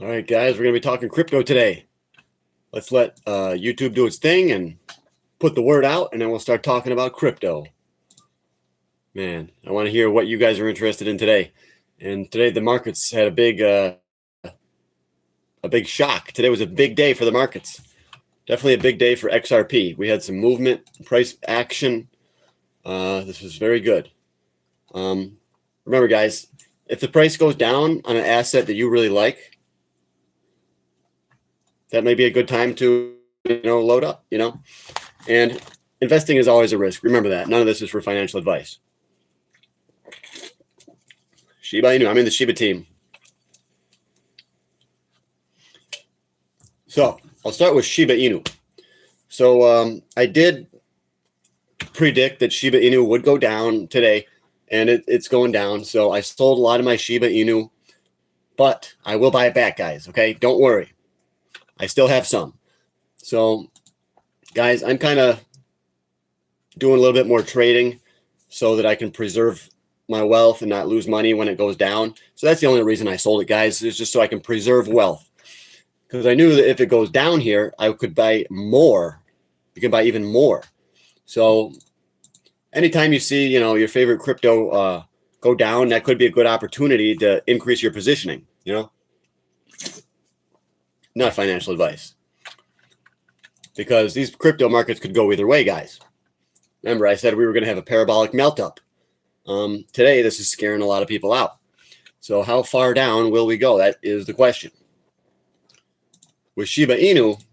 All right, guys, we're going to be talking crypto today. Let's let YouTube do its thing and put the word out, and then we'll start talking about crypto. Man, I want to hear what you guys are interested in today. And today the markets had a big shock. Today was a big day for the markets. Definitely a big day for XRP. We had some movement, price action. This was very good. Remember, guys, if the price goes down on an asset that you really like, that may be a good time to, load up, And investing is always a risk. Remember that. None of this is for financial advice. Shiba Inu. I'm in the Shiba team. So I'll start with Shiba Inu. So I did predict that Shiba Inu would go down today, and it's going down. So I sold a lot of my Shiba Inu, but I will buy it back, guys. Okay, don't worry. I still have some. So, guys, I'm kind of doing a little bit more trading so that I can preserve my wealth and not lose money when it goes down. So that's the only reason I sold it, guys, is just so I can preserve wealth. Because I knew that if it goes down here, I could buy more. You can buy even more. So anytime you see, your favorite crypto go down, that could be a good opportunity to increase your positioning, Not financial advice. Because these crypto markets could go either way, guys. Remember, I said we were going to have a parabolic melt-up. Today, this is scaring a lot of people out. So how far down will we go? That is the question. With Shiba Inu,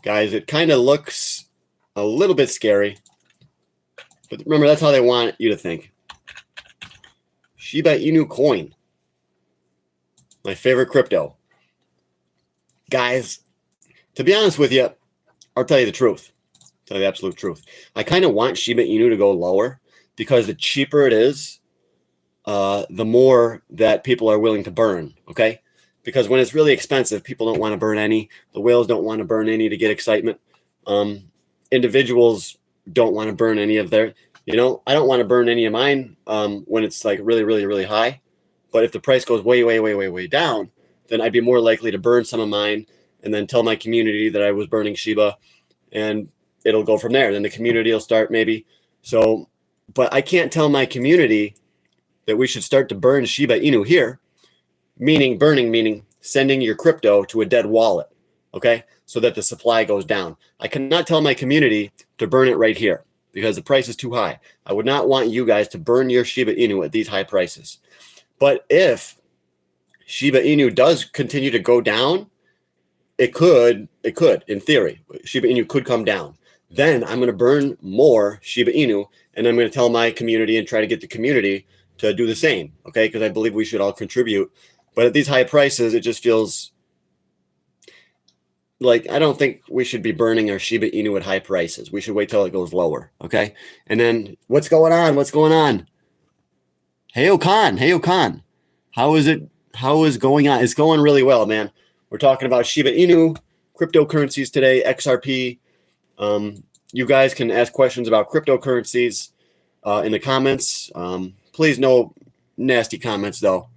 guys, it kind of looks a little bit scary. But remember, that's how they want you to think. Shiba Inu coin. My favorite crypto. Guys, to be honest with you, I'll tell you the truth. Tell you the absolute truth. I kind of want Shiba Inu to go lower because the cheaper it is, the more that people are willing to burn, okay? Because when it's really expensive, people don't want to burn any. The whales don't want to burn any to get excitement. Individuals don't want to burn any of their, I don't want to burn any of mine when it's like really, really, really high. But if the price goes way, way, way, way, way down, then I'd be more likely to burn some of mine and then tell my community that I was burning Shiba, and it'll go from there. Then the community will start maybe. So, but I can't tell my community that we should start to burn Shiba Inu here, meaning sending your crypto to a dead wallet, okay? So that the supply goes down. I cannot tell my community to burn it right here because the price is too high. I would not want you guys to burn your Shiba Inu at these high prices. But if Shiba Inu does continue to go down, it could, in theory, Shiba Inu could come down. Then I'm going to burn more Shiba Inu, and I'm going to tell my community and try to get the community to do the same, okay? Because I believe we should all contribute. But at these high prices, it just feels like I don't think we should be burning our Shiba Inu at high prices. We should wait till it goes lower, okay? And then what's going on? What's going on? Hey, Okan. How is it? How is going on? It's going really well, man. We're talking about Shiba Inu, cryptocurrencies today, XRP. You guys can ask questions about cryptocurrencies in the comments. Please, no nasty comments, though.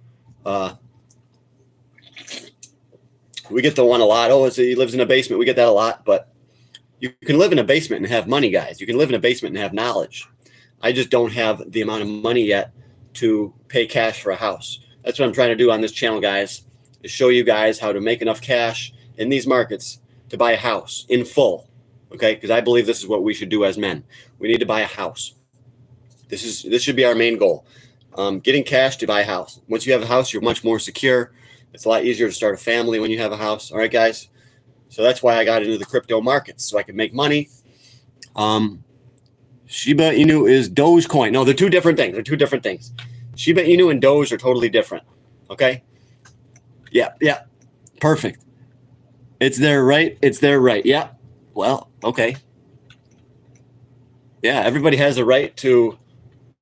We get the one a lot. Oh, he lives in a basement. We get that a lot. But you can live in a basement and have money, guys. You can live in a basement and have knowledge. I just don't have the amount of money yet to pay cash for a house. That's what I'm trying to do on this channel, guys, is show you guys how to make enough cash in these markets to buy a house in full, okay? Because I believe this is what we should do as men. We need to buy a house. This should be our main goal, getting cash to buy a house. Once you have a house, you're much more secure. It's a lot easier to start a family when you have a house. All right, guys? So that's why I got into the crypto markets, so I can make money. Shiba Inu is Dogecoin. No, they're two different things. They're two different things. Shiba Inu and Doge are totally different. Okay? Yeah. Perfect. It's their right. It's their right. Yeah. Well, okay. Yeah, everybody has the right to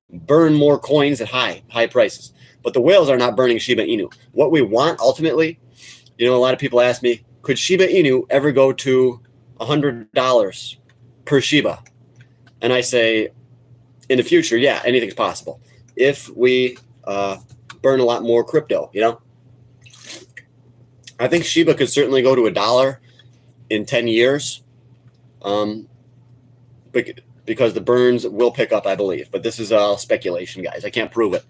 burn more coins at high prices. But the whales are not burning Shiba Inu. What we want ultimately, a lot of people ask me, could Shiba Inu ever go to $100 per Shiba? And I say, in the future, yeah, anything's possible. If we burn a lot more crypto, I think Shiba could certainly go to $1 in 10 years. Because the burns will pick up, I believe. But this is all speculation, guys. I can't prove it.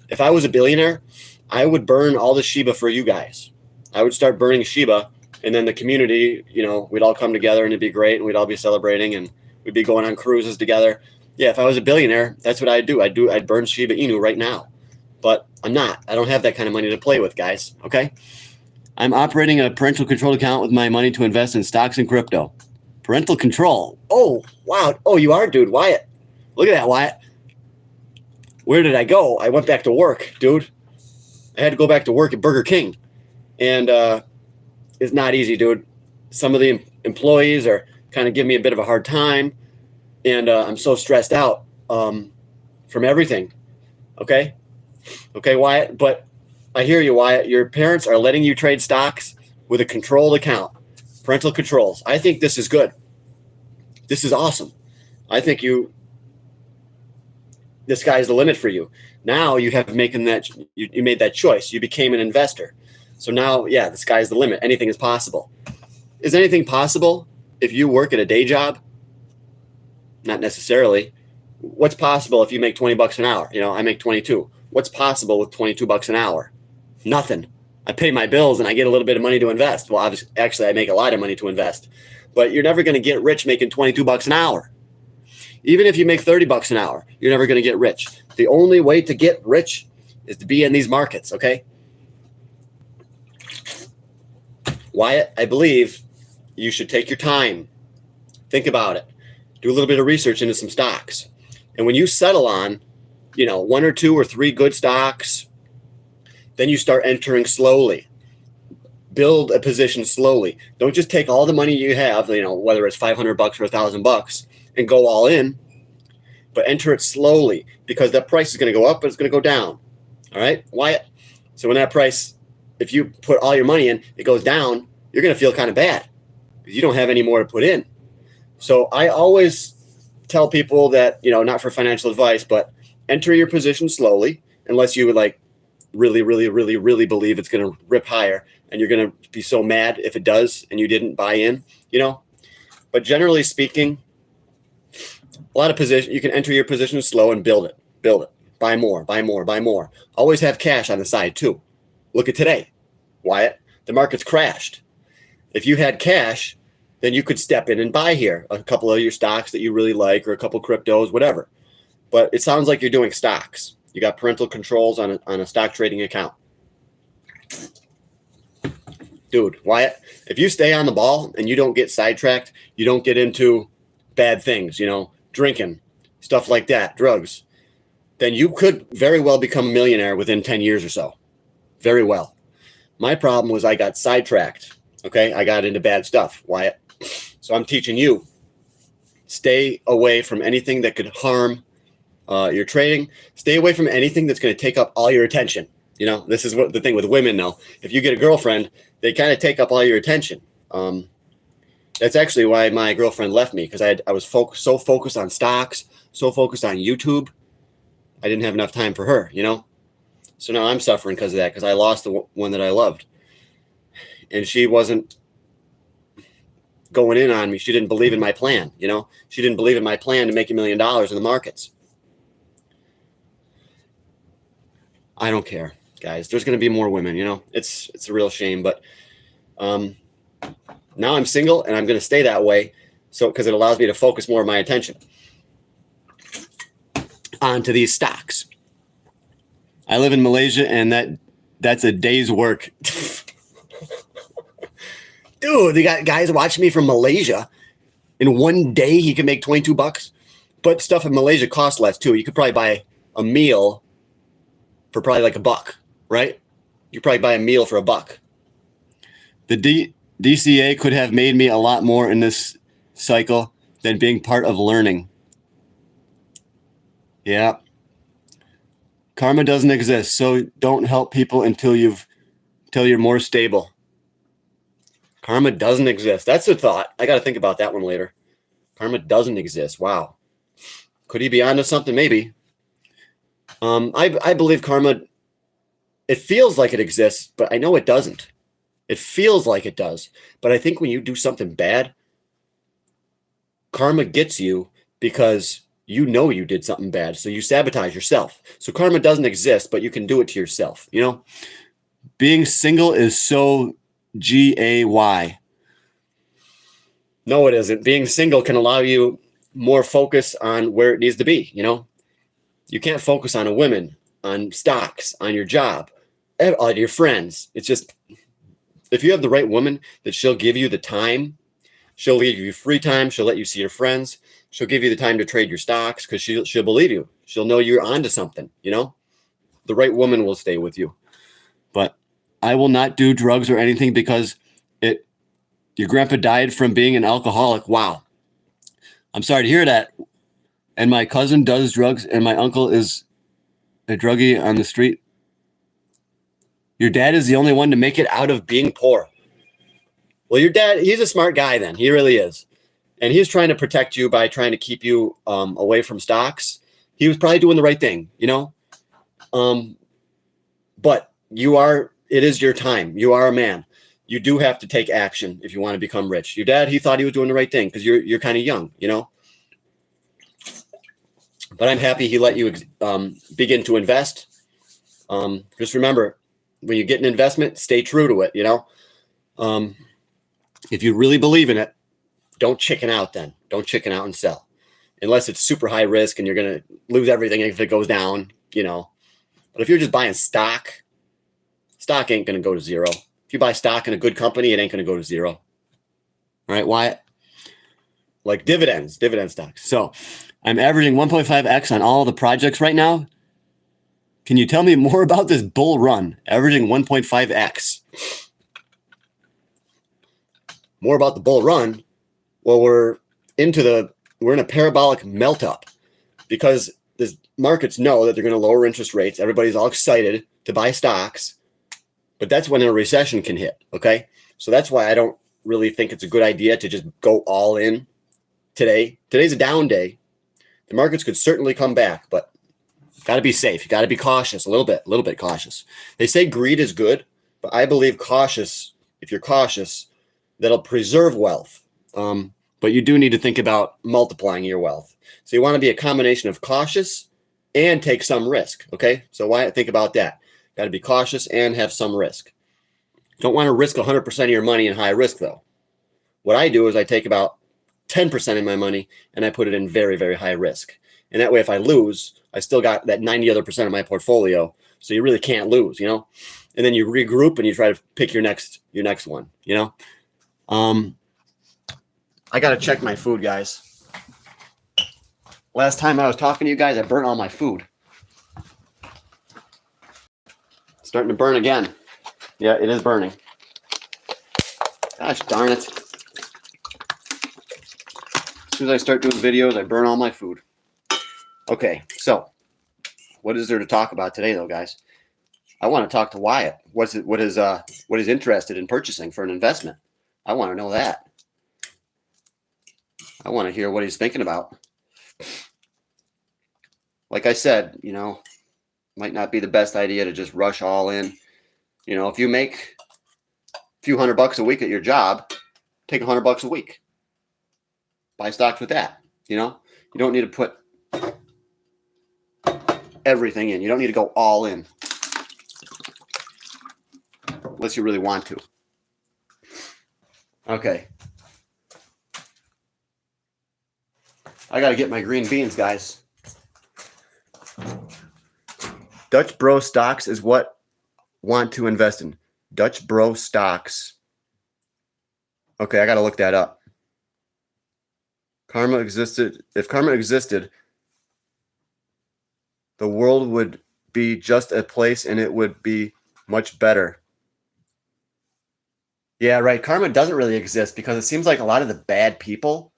If I was a billionaire, I would burn all the Shiba for you guys. I would start burning Shiba, and then the community, we'd all come together and it'd be great, and we'd all be celebrating, and we'd be going on cruises together. Yeah, if I was a billionaire, that's what I'd do. I'd burn Shiba Inu right now. But I'm not. I don't have that kind of money to play with, guys. Okay? I'm operating a parental controlled account with my money to invest in stocks and crypto. Parental control. Oh, wow. Oh, you are, dude. Wyatt. Look at that, Wyatt. Where did I go? I went back to work, dude. I had to go back to work at Burger King. And it's not easy, dude. Some of the employees are kind of giving me a bit of a hard time. And I'm so stressed out from everything. Okay? Okay, Wyatt. But I hear you, Wyatt. Your parents are letting you trade stocks with a controlled account. Parental controls. I think this is good. This is awesome. I think the sky's the limit for you. Now you have making that you made that choice. You became an investor. So now, yeah, the sky's the limit. Anything is possible. Is anything possible if you work at a day job? Not necessarily. What's possible if you make $20 an hour? I make 22. What's possible with $22 an hour? Nothing. I pay my bills and I get a little bit of money to invest. Well, obviously, actually, I make a lot of money to invest. But you're never going to get rich making $22 an hour. Even if you make $30 an hour, you're never going to get rich. The only way to get rich is to be in these markets, okay? Wyatt, I believe you should take your time. Think about it. Do a little bit of research into some stocks. And when you settle on, 1 or 2 or 3 good stocks, then you start entering slowly. Build a position slowly. Don't just take all the money you have, whether it's $500 or $1,000, and go all in, but enter it slowly because that price is going to go up, but it's going to go down. All right? Wyatt? So when that price, if you put all your money in, it goes down, you're going to feel kind of bad because you don't have any more to put in. So I always tell people that, not for financial advice, but enter your position slowly unless you would really, really, really, really believe it's going to rip higher and you're going to be so mad if it does and you didn't buy in, But generally speaking, a lot of position, you can enter your position slow and build it, buy more, buy more, buy more. Always have cash on the side too. Look at today, Wyatt, the market's crashed. If you had cash, then you could step in and buy here a couple of your stocks that you really like or a couple cryptos, whatever. But it sounds like you're doing stocks. You got parental controls on a stock trading account. Dude, Wyatt, if you stay on the ball and you don't get sidetracked, you don't get into bad things, drinking, stuff like that, drugs, then you could very well become a millionaire within 10 years or so. Very well. My problem was I got sidetracked. Okay, I got into bad stuff, Wyatt. So I'm teaching you, stay away from anything that could harm your trading. Stay away from anything that's going to take up all your attention. This is what the thing with women, though. If you get a girlfriend, they kind of take up all your attention. That's actually why my girlfriend left me, because I was so focused on stocks, so focused on YouTube, I didn't have enough time for her, So now I'm suffering because of that, because I lost the one that I loved. And she wasn't going in on me. She didn't believe in my plan, She didn't believe in my plan to make $1 million in the markets. I don't care, guys. There's going to be more women, It's a real shame, but now I'm single and I'm going to stay that way, because it allows me to focus more of my attention onto these stocks. I live in Malaysia, and that's a day's work. Dude, they got guys watching me from Malaysia. In one day, he can make $22. But stuff in Malaysia costs less too. You could probably buy a meal for probably like $1, right? You probably buy a meal for $1. The DCA could have made me a lot more in this cycle than being part of learning. Yeah. Karma doesn't exist, so don't help people until you're more stable. Karma doesn't exist. That's a thought. I got to think about that one later. Karma doesn't exist. Wow. Could he be onto something? Maybe. I believe karma, it feels like it exists, but I know it doesn't. It feels like it does. But I think when you do something bad, karma gets you because you know you did something bad. So you sabotage yourself. So karma doesn't exist, but you can do it to yourself. You know, being single is so GAY. No, it isn't. Being single can allow you more focus on where it needs to be. You know, you can't focus on a woman, on stocks, on your job, on your friends. It's just, if you have the right woman, that she'll give you the time, she'll give you free time, she'll let you see your friends, she'll give you the time to trade your stocks because she'll believe you. She'll know you're onto something, you know? The right woman will stay with you. But I will not do drugs or anything because your grandpa died from being an alcoholic. Wow. I'm sorry to hear that. And my cousin does drugs and my uncle is a druggie on the street. Your dad is the only one to make it out of being poor. Well, your dad, he's a smart guy then. He really is. And he's trying to protect you by trying to keep you away from stocks. He was probably doing the right thing, you know? But it is your time. You are a man. You do have to take action if you want to become rich. Your dad, he thought he was doing the right thing because you're kind of young, you know? But I'm happy he let you begin to invest. Just remember, when you get an investment, stay true to it, you know? If you really believe in it, don't chicken out then. Don't chicken out and sell. Unless it's super high risk and you're going to lose everything if it goes down, you know? But if you're just buying stock ain't going to go to zero. If you buy stock in a good company, it ain't going to go to zero. All right, Wyatt? Like dividend stocks. So I'm averaging 1.5x on all the projects right now. Can you tell me more about this bull run? Averaging 1.5x. More about the bull run. Well, we're in a parabolic melt up because the markets know that they're going to lower interest rates. Everybody's all excited to buy stocks. But that's when a recession can hit, okay? So that's why I don't really think it's a good idea to just go all in today. Today's a down day. The markets could certainly come back, but got to be safe. You got to be cautious, a little bit cautious. They say greed is good, but I believe if you're cautious, that'll preserve wealth. But you do need to think about multiplying your wealth. So you want to be a combination of cautious and take some risk, okay? So why think about that? Got to be cautious and have some risk. Don't want to risk 100% of your money in high risk, though. What I do is I take about 10% of my money and I put it in very, very high risk. And that way, if I lose, I still got that 90 other percent of my portfolio. So you really can't lose, you know? And then you regroup and you try to pick your next one, you know? I got to check my food, guys. Last time I was talking to you guys, I burnt all my food. Starting to burn again. Yeah, it is burning. Gosh darn it. As soon as I start doing videos, I burn all my food. Okay, so what is there to talk about today, though, guys? I want to talk to Wyatt. What is interested in purchasing for an investment? I want to know that. I want to hear what he's thinking about. Like I said, you know, might not be the best idea to just rush all in. You know, if you make a few $100 a week at your job, take $100 a week. Buy stocks with that. You know, you don't need to put everything in. You don't need to go all in. Unless you really want to. Okay. I got to get my green beans, guys. Dutch Bro stocks is what want to invest in. Dutch Bro stocks. Okay, I got to look that up. Karma existed. If karma existed, the world would be just a place and it would be much better. Yeah, right. Karma doesn't really exist because it seems like a lot of the bad people,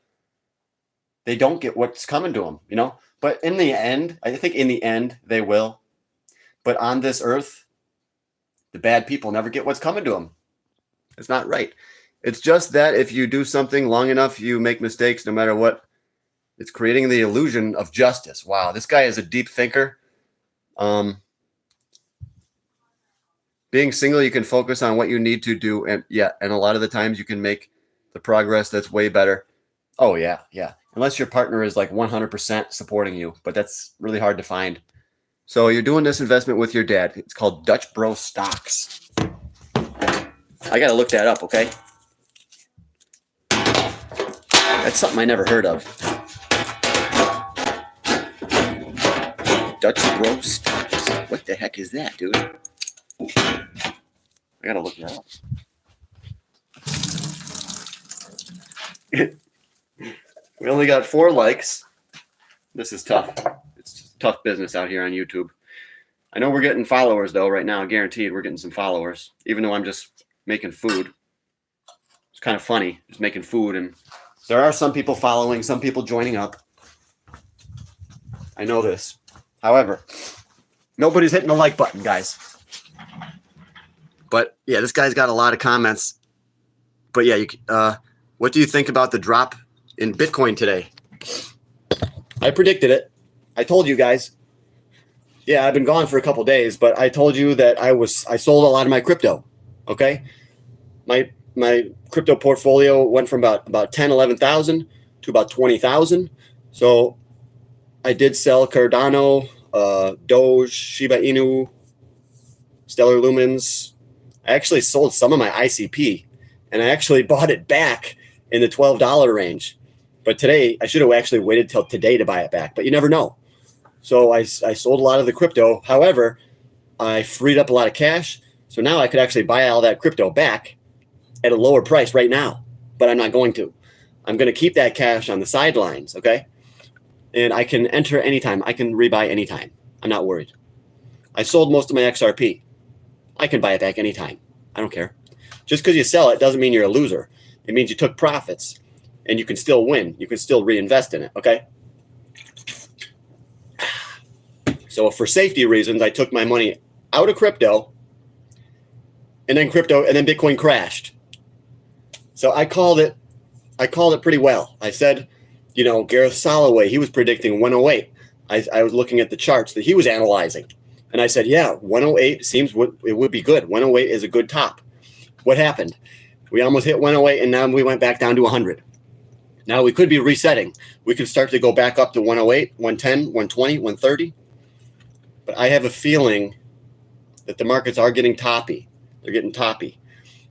they don't get what's coming to them, you know? But in the end, I think in the end, they will. But on this earth, the bad people never get what's coming to them. It's not right. It's just that if you do something long enough, you make mistakes no matter what. It's creating the illusion of justice. Wow, this guy is a deep thinker. Being being single, you can focus on what you need to do. And yeah, and a lot of the times you can make the progress that's way better. Oh yeah, yeah. Unless your partner is like 100% supporting you, but that's really hard to find. So you're doing this investment with your dad. It's called Dutch Bro Stocks. I got to look that up, okay? That's something I never heard of. Dutch Bro Stocks. What the heck is that, dude? I got to look that up. We only got 4 likes. This is tough. It's tough business out here on YouTube. I know we're getting followers, though, right now. Guaranteed we're getting some followers, even though I'm just making food. It's kind of funny, just making food. And there are some people following, some people joining up. I know this. However, nobody's hitting the like button, guys. But, yeah, this guy's got a lot of comments. But, yeah, what do you think about the drop in Bitcoin today? I predicted it. I told you guys. Yeah, I've been gone for a couple days, but I told you that I sold a lot of my crypto. Okay, my crypto portfolio went from about 10, 11,000 to about 20,000. So I did sell Cardano, Doge, Shiba Inu, Stellar Lumens. I actually sold some of my ICP, and I actually bought it back in the $12 range. But today, I should have actually waited till today to buy it back, but you never know. So I sold a lot of the crypto. However, I freed up a lot of cash. So now I could actually buy all that crypto back at a lower price right now, but I'm not going to. I'm going to keep that cash on the sidelines, okay? And I can enter anytime. I can rebuy anytime. I'm not worried. I sold most of my XRP. I can buy it back anytime. I don't care. Just because you sell it doesn't mean you're a loser. It means you took profits, and you can still win. You can still reinvest in it, okay? So for safety reasons, I took my money out of crypto, and then Bitcoin crashed. So I called it pretty well. I said, Gareth Soloway, he was predicting 108. I was looking at the charts that he was analyzing, and I said, yeah, 108 seems it would be good. 108 is a good top. What happened? We almost hit 108, and now we went back down to 100. Now we could be resetting. We could start to go back up to 108, 110, 120, 130. But I have a feeling that the markets are getting toppy. They're getting toppy.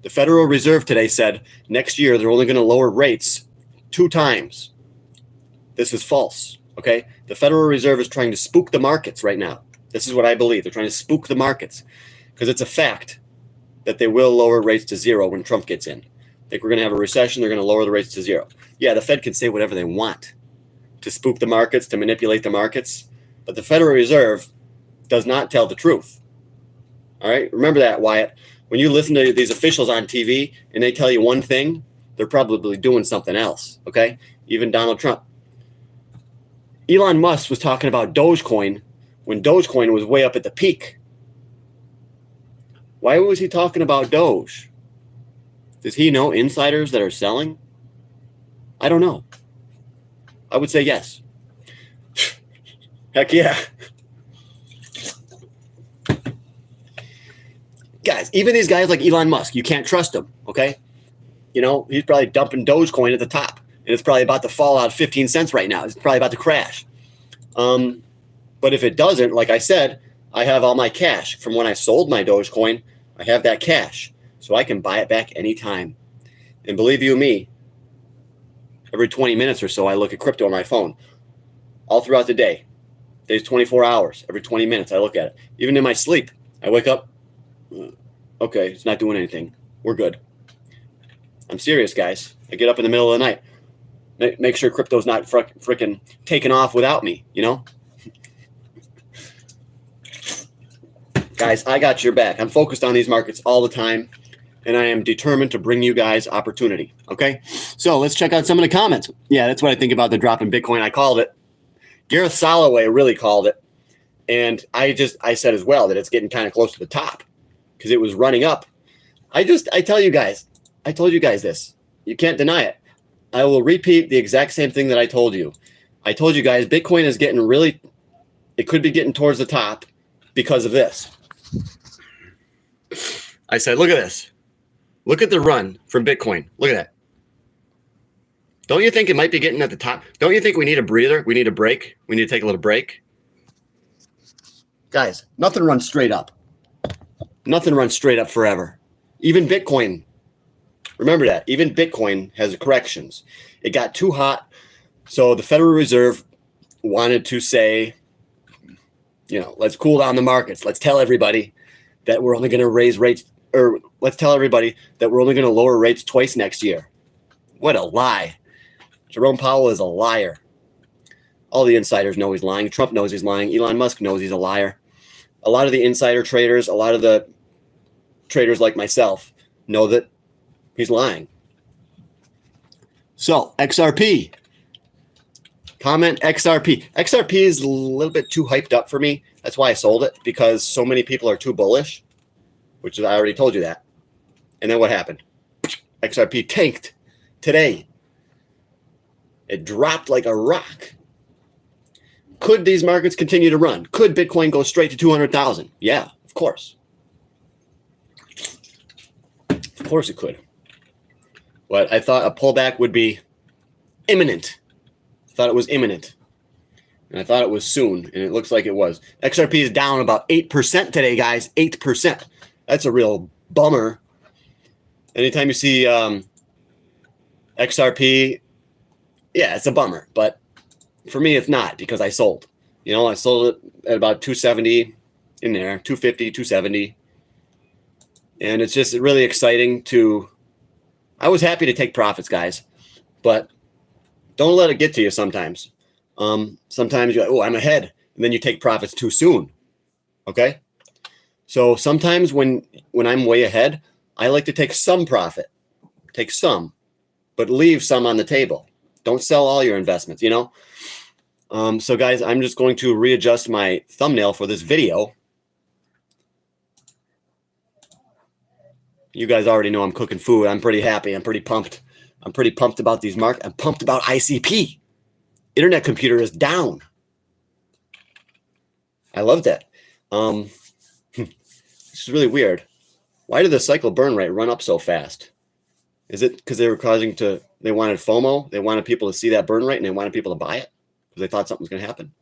The Federal Reserve today said next year they're only going to lower rates 2 times. This is false, okay? The Federal Reserve is trying to spook the markets right now. This is what I believe. They're trying to spook the markets because it's a fact that they will lower rates to 0 when Trump gets in. I think we're going to have a recession. They're going to lower the rates to 0. Yeah, the Fed can say whatever they want to spook the markets, to manipulate the markets. But the Federal Reserve does not tell the truth. All right? Remember that, Wyatt. When you listen to these officials on TV and they tell you one thing, they're probably doing something else, okay? Even Donald Trump. Elon Musk was talking about Dogecoin when Dogecoin was way up at the peak. Why was he talking about Doge? Does he know insiders that are selling? I don't know. I would say yes. Heck yeah. Guys, even these guys like Elon Musk, you can't trust him, okay? He's probably dumping Dogecoin at the top, and it's probably about to fall out 15 cents right now. It's probably about to crash. But if it doesn't, like I said, I have all my cash. From when I sold my Dogecoin, I have that cash, so I can buy it back anytime. And believe you me, every 20 minutes or so, I look at crypto on my phone. All throughout the day. Day's 24 hours. Every 20 minutes, I look at it. Even in my sleep, I wake up. Okay, it's not doing anything. We're good. I'm serious, guys. I get up in the middle of the night. Make sure crypto's not freaking taking off without me, Guys, I got your back. I'm focused on these markets all the time, and I am determined to bring you guys opportunity, okay? So let's check out some of the comments. Yeah, that's what I think about the drop in Bitcoin. I called it. Gareth Soloway really called it, and I said as well that it's getting kind of close to the top because it was running up. I told you guys this. You can't deny it. I will repeat the exact same thing that I told you. I told you guys Bitcoin is getting it could be getting towards the top because of this. I said, look at this. Look at the run from Bitcoin. Look at that. Don't you think it might be getting at the top? Don't you think we need a breather? We need a break. We need to take a little break. Guys, nothing runs straight up. Nothing runs straight up forever. Even Bitcoin. Remember that. Even Bitcoin has corrections. It got too hot. So the Federal Reserve wanted to say, you know, let's cool down the markets. Let's tell everybody that we're only going to raise rates, or let's tell everybody that we're only going to lower rates twice next year. What a lie. Jerome Powell is a liar. All the insiders know he's lying. Trump knows he's lying. Elon Musk knows he's a liar. A lot of the insider traders, a lot of the traders like myself know that he's lying. So, XRP. Comment XRP. XRP is a little bit too hyped up for me. That's why I sold it, because so many people are too bullish, which I already told you that. And then what happened? XRP tanked today. It dropped like a rock. Could these markets continue to run? Could Bitcoin go straight to 200,000? Yeah, of course. Of course it could. But I thought a pullback would be imminent. I thought it was imminent. And I thought it was soon, and it looks like it was. XRP is down about 8% today, guys. 8%. That's a real bummer. Anytime you see XRP, yeah, it's a bummer. But for me, it's not, because I sold. You know, I sold it at about 270 in there, 250, 270. And it's just really exciting to... I was happy to take profits, guys. But don't let it get to you sometimes. Sometimes you're like, oh, I'm ahead. And then you take profits too soon. Okay? So sometimes when I'm way ahead, I like to take some profit. Take some. But leave some on the table. Don't sell all your investments, you know? So guys, I'm just going to readjust my thumbnail for this video. You guys already know I'm cooking food. I'm pretty happy. I'm pretty pumped. I'm pretty pumped about these markets. I'm pumped about ICP. Internet computer is down. I love that. This is really weird. Why did the cycle burn rate run up so fast? Is it because they wanted FOMO? They wanted people to see that burn rate and they wanted people to buy it because they thought something was going to happen?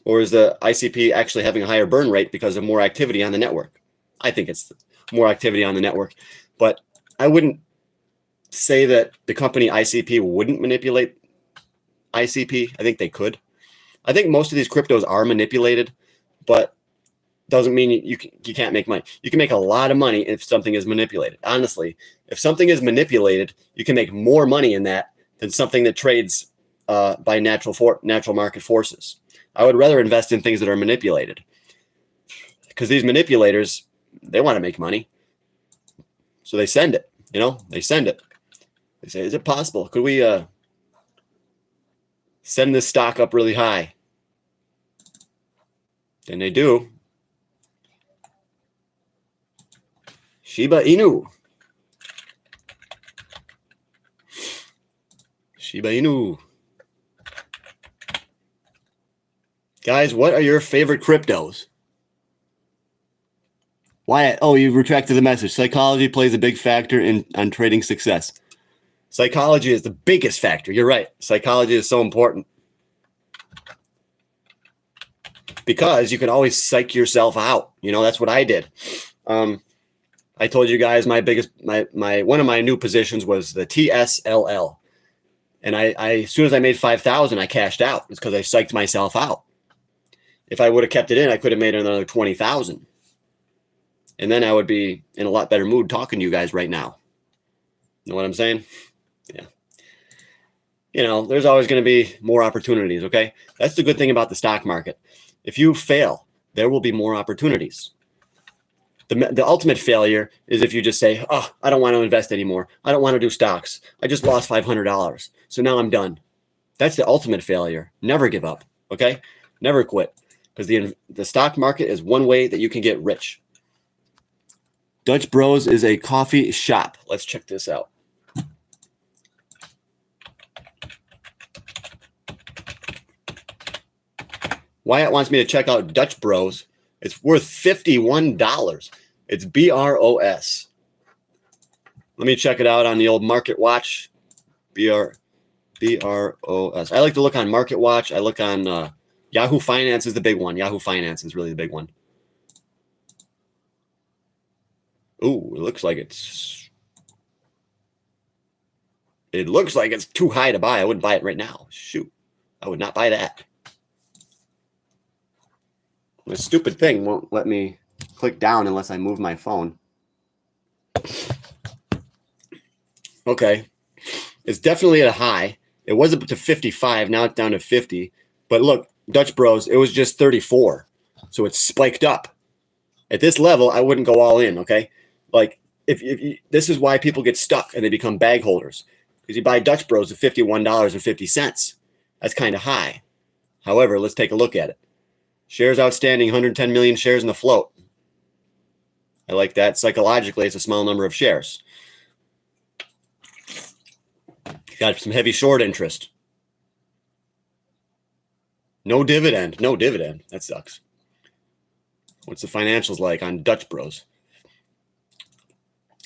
Or is the ICP actually having a higher burn rate because of more activity on the network? I think it's more activity on the network, but I wouldn't say that the company ICP wouldn't manipulate ICP. I think they could. I think most of these cryptos are manipulated, but doesn't mean you can't make money. You can make a lot of money if something is manipulated. Honestly, if something is manipulated, you can make more money in that than something that trades by natural market forces. I would rather invest in things that are manipulated, because these manipulators, they want to make money. So they send it, you know, they send it. They say, is it possible? Could we send this stock up really high? And they do. Shiba Inu. Shiba Inu. Guys, what are your favorite cryptos? Wyatt, oh, you've retracted the message. Psychology plays a big factor on trading success. Psychology is the biggest factor. You're right. Psychology is so important. Because you can always psych yourself out. You know, that's what I did. I told you guys one of my new positions was the TSLL. And I as soon as I made 5,000, I cashed out. It's because I psyched myself out. If I would have kept it in, I could have made another 20,000. And then I would be in a lot better mood talking to you guys right now. You know what I'm saying? Yeah. You know, there's always going to be more opportunities, okay? That's the good thing about the stock market. If you fail, there will be more opportunities. The ultimate failure is if you just say, oh, I don't want to invest anymore. I don't want to do stocks. I just lost $500. So now I'm done. That's the ultimate failure. Never give up, okay? Never quit. Because the stock market is one way that you can get rich. Dutch Bros is a coffee shop. Let's check this out. Wyatt wants me to check out Dutch Bros. It's worth $51. It's BROS. Let me check it out on the old Market Watch. BROS. I like to look on Market Watch. I look on Yahoo Finance is the big one. Yahoo Finance is really the big one. Ooh, it looks like it's too high to buy. I wouldn't buy it right now. Shoot. I would not buy that. The stupid thing won't let me click down unless I move my phone. Okay. It's definitely at a high. It was up to 55. Now it's down to 50. But look, Dutch Bros, it was just 34. So it's spiked up. At this level, I wouldn't go all in, okay? Like, if you, this is why people get stuck and they become bag holders. Because you buy Dutch Bros at $51.50. That's kind of high. However, let's take a look at it. Shares outstanding, 110 million shares in the float. I like that. Psychologically, it's a small number of shares. Got some heavy short interest. No dividend. No dividend. That sucks. What's the financials like on Dutch Bros?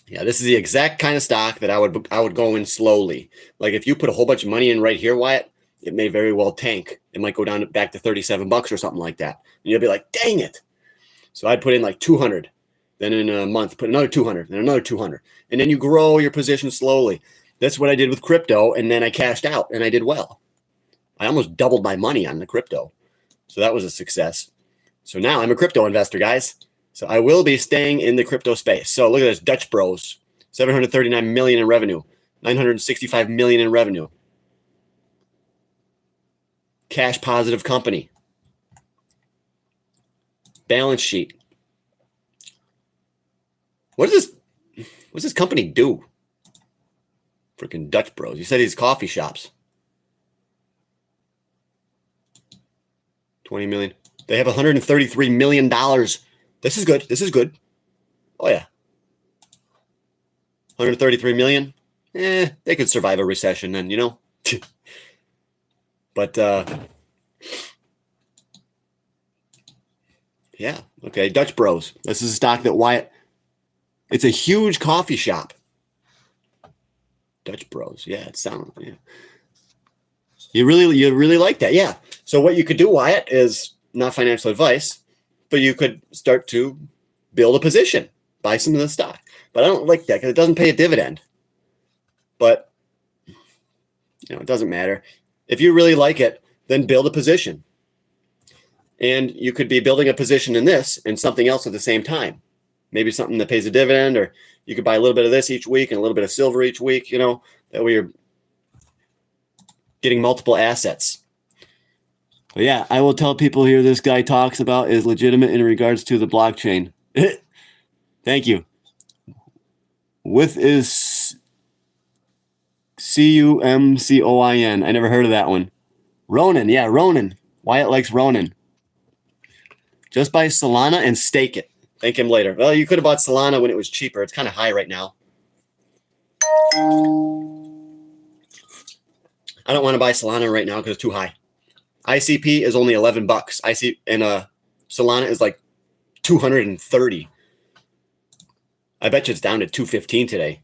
Yeah, this is the exact kind of stock that I would go in slowly. Like if you put a whole bunch of money in right here, Wyatt, it may very well tank. It might go down back to $37 or something like that. And you'll be like, dang it. So I'd put in like 200. Then in a month, put another 200, then another 200. And then you grow your position slowly. That's what I did with crypto. And then I cashed out and I did well. I almost doubled my money on the crypto. So that was a success. So now I'm a crypto investor, guys. So I will be staying in the crypto space. So look at this, Dutch Bros, 739 million in revenue, 965 million in revenue. Cash positive company. Balance sheet. What does this company do? Freaking Dutch Bros. You said these coffee shops. 20 million. They have $133 million. This is good. This is good. Oh, yeah. 133 million. They could survive a recession then, you know. But, yeah. Okay, Dutch Bros. This is a stock that Wyatt... It's a huge coffee shop. Dutch Bros. Yeah, it sounds... Yeah. You really like that. Yeah. So what you could do, Wyatt, is not financial advice, but you could start to build a position, buy some of the stock. But I don't like that because it doesn't pay a dividend. But, you know, it doesn't matter. If you really like it, then build a position. And you could be building a position in this and something else at the same time. Maybe something that pays a dividend, or you could buy a little bit of this each week and a little bit of silver each week, you know, that way you're getting multiple assets. But yeah, I will tell people here this guy talks about is legitimate in regards to the blockchain. Thank you. With is CUMCOIN. I never heard of that one. Ronin. Yeah, Ronin. Wyatt likes Ronin. Just buy Solana and stake it. Thank him later. Well, you could have bought Solana when it was cheaper. It's kind of high right now. I don't want to buy Solana right now because it's too high. ICP is only $11. Solana is like 230. I bet you it's down to 215 today.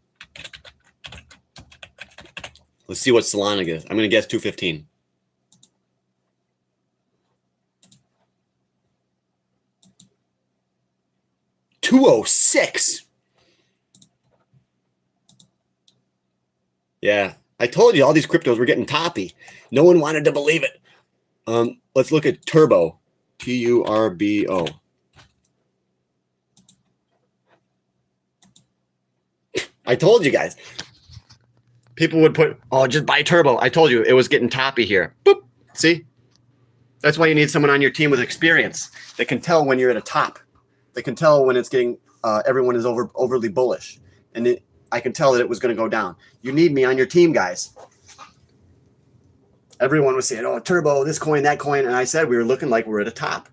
Let's see what Solana gives. I'm going to guess 215. $206. Yeah, I told you all these cryptos were getting toppy. No one wanted to believe it. Let's look at Turbo. Turbo. I told you guys. People would put, oh, just buy Turbo. I told you it was getting toppy here. Boop. See? That's why you need someone on your team with experience that can tell when you're at a top. They can tell when it's getting, everyone is overly bullish. And I can tell that it was going to go down. You need me on your team, guys. Everyone was saying, oh, Turbo, this coin, that coin. And I said we were looking like we're at a top.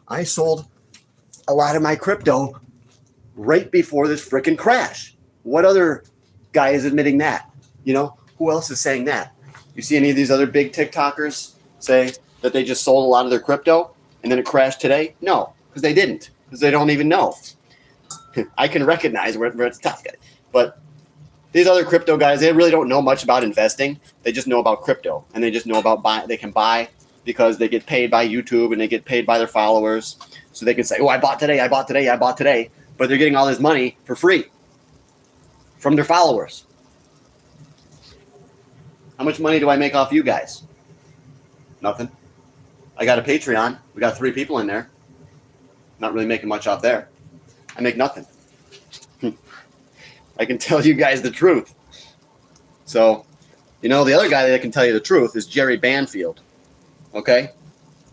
I sold a lot of my crypto right before this freaking crash. What other guy is admitting that? You know, who else is saying that? You see any of these other big TikTokers say that they just sold a lot of their crypto and then it crashed today? No, because they didn't. Because they don't even know. I can recognize where it's tough. But these other crypto guys, they really don't know much about investing. They just know about crypto, and they just know about buy. They can buy because they get paid by YouTube and they get paid by their followers. So they can say, oh, I bought today, I bought today, I bought today. But they're getting all this money for free from their followers. How much money do I make off you guys? Nothing. I got a Patreon. We got 3 people in there. Not really making much off there. I make nothing. I can tell you guys the truth. So, the other guy that can tell you the truth is Jerry Banfield. Okay?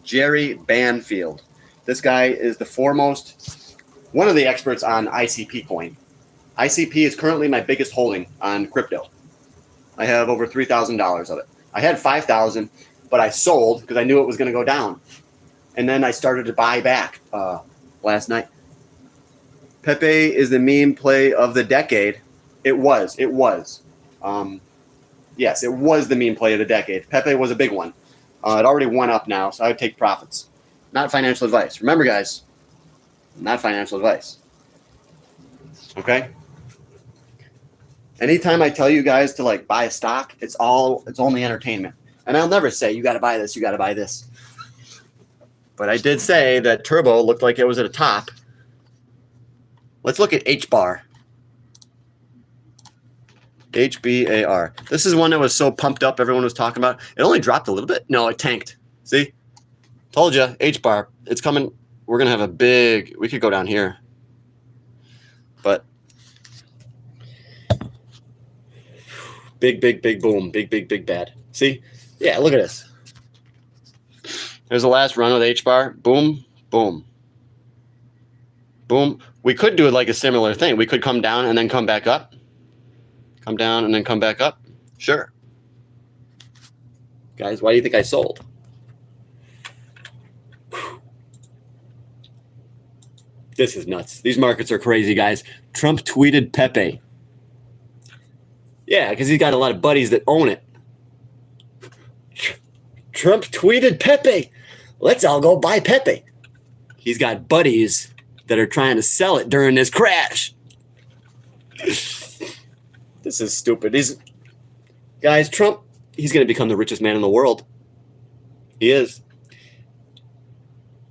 Jerry Banfield. This guy is one of the experts on ICP coin. ICP is currently my biggest holding on crypto. I have over $3,000 of it. I had $5,000, but I sold because I knew it was going to go down. And then I started to buy back last night. Pepe is the meme play of the decade. It was. Yes, it was the meme play of the decade. Pepe was a big one. It already went up now, so I would take profits. Not financial advice. Remember, guys, not financial advice. Okay? Anytime I tell you guys to buy a stock, it's only entertainment. And I'll never say you got to buy this, you got to buy this. But I did say that Turbo looked like it was at a top. Let's look at H-bar. HBAR. This is one that was so pumped up, everyone was talking about. It only dropped a little bit. No, it tanked. See? Told you, H-bar. It's coming. We're going to have we could go down here. But big boom. Big bad. See? Yeah, look at this. There's the last run with H-bar. Boom, boom. Boom. We could do it like a similar thing. We could come down and then come back up. Come down and then come back up. Sure. Guys, why do you think I sold? This is nuts. These markets are crazy, guys. Trump tweeted Pepe. Yeah, because he's got a lot of buddies that own it. Trump tweeted Pepe. Let's all go buy Pepe. He's got buddies that are trying to sell it during this crash. This is stupid. Guys, Trump, he's going to become the richest man in the world. He is.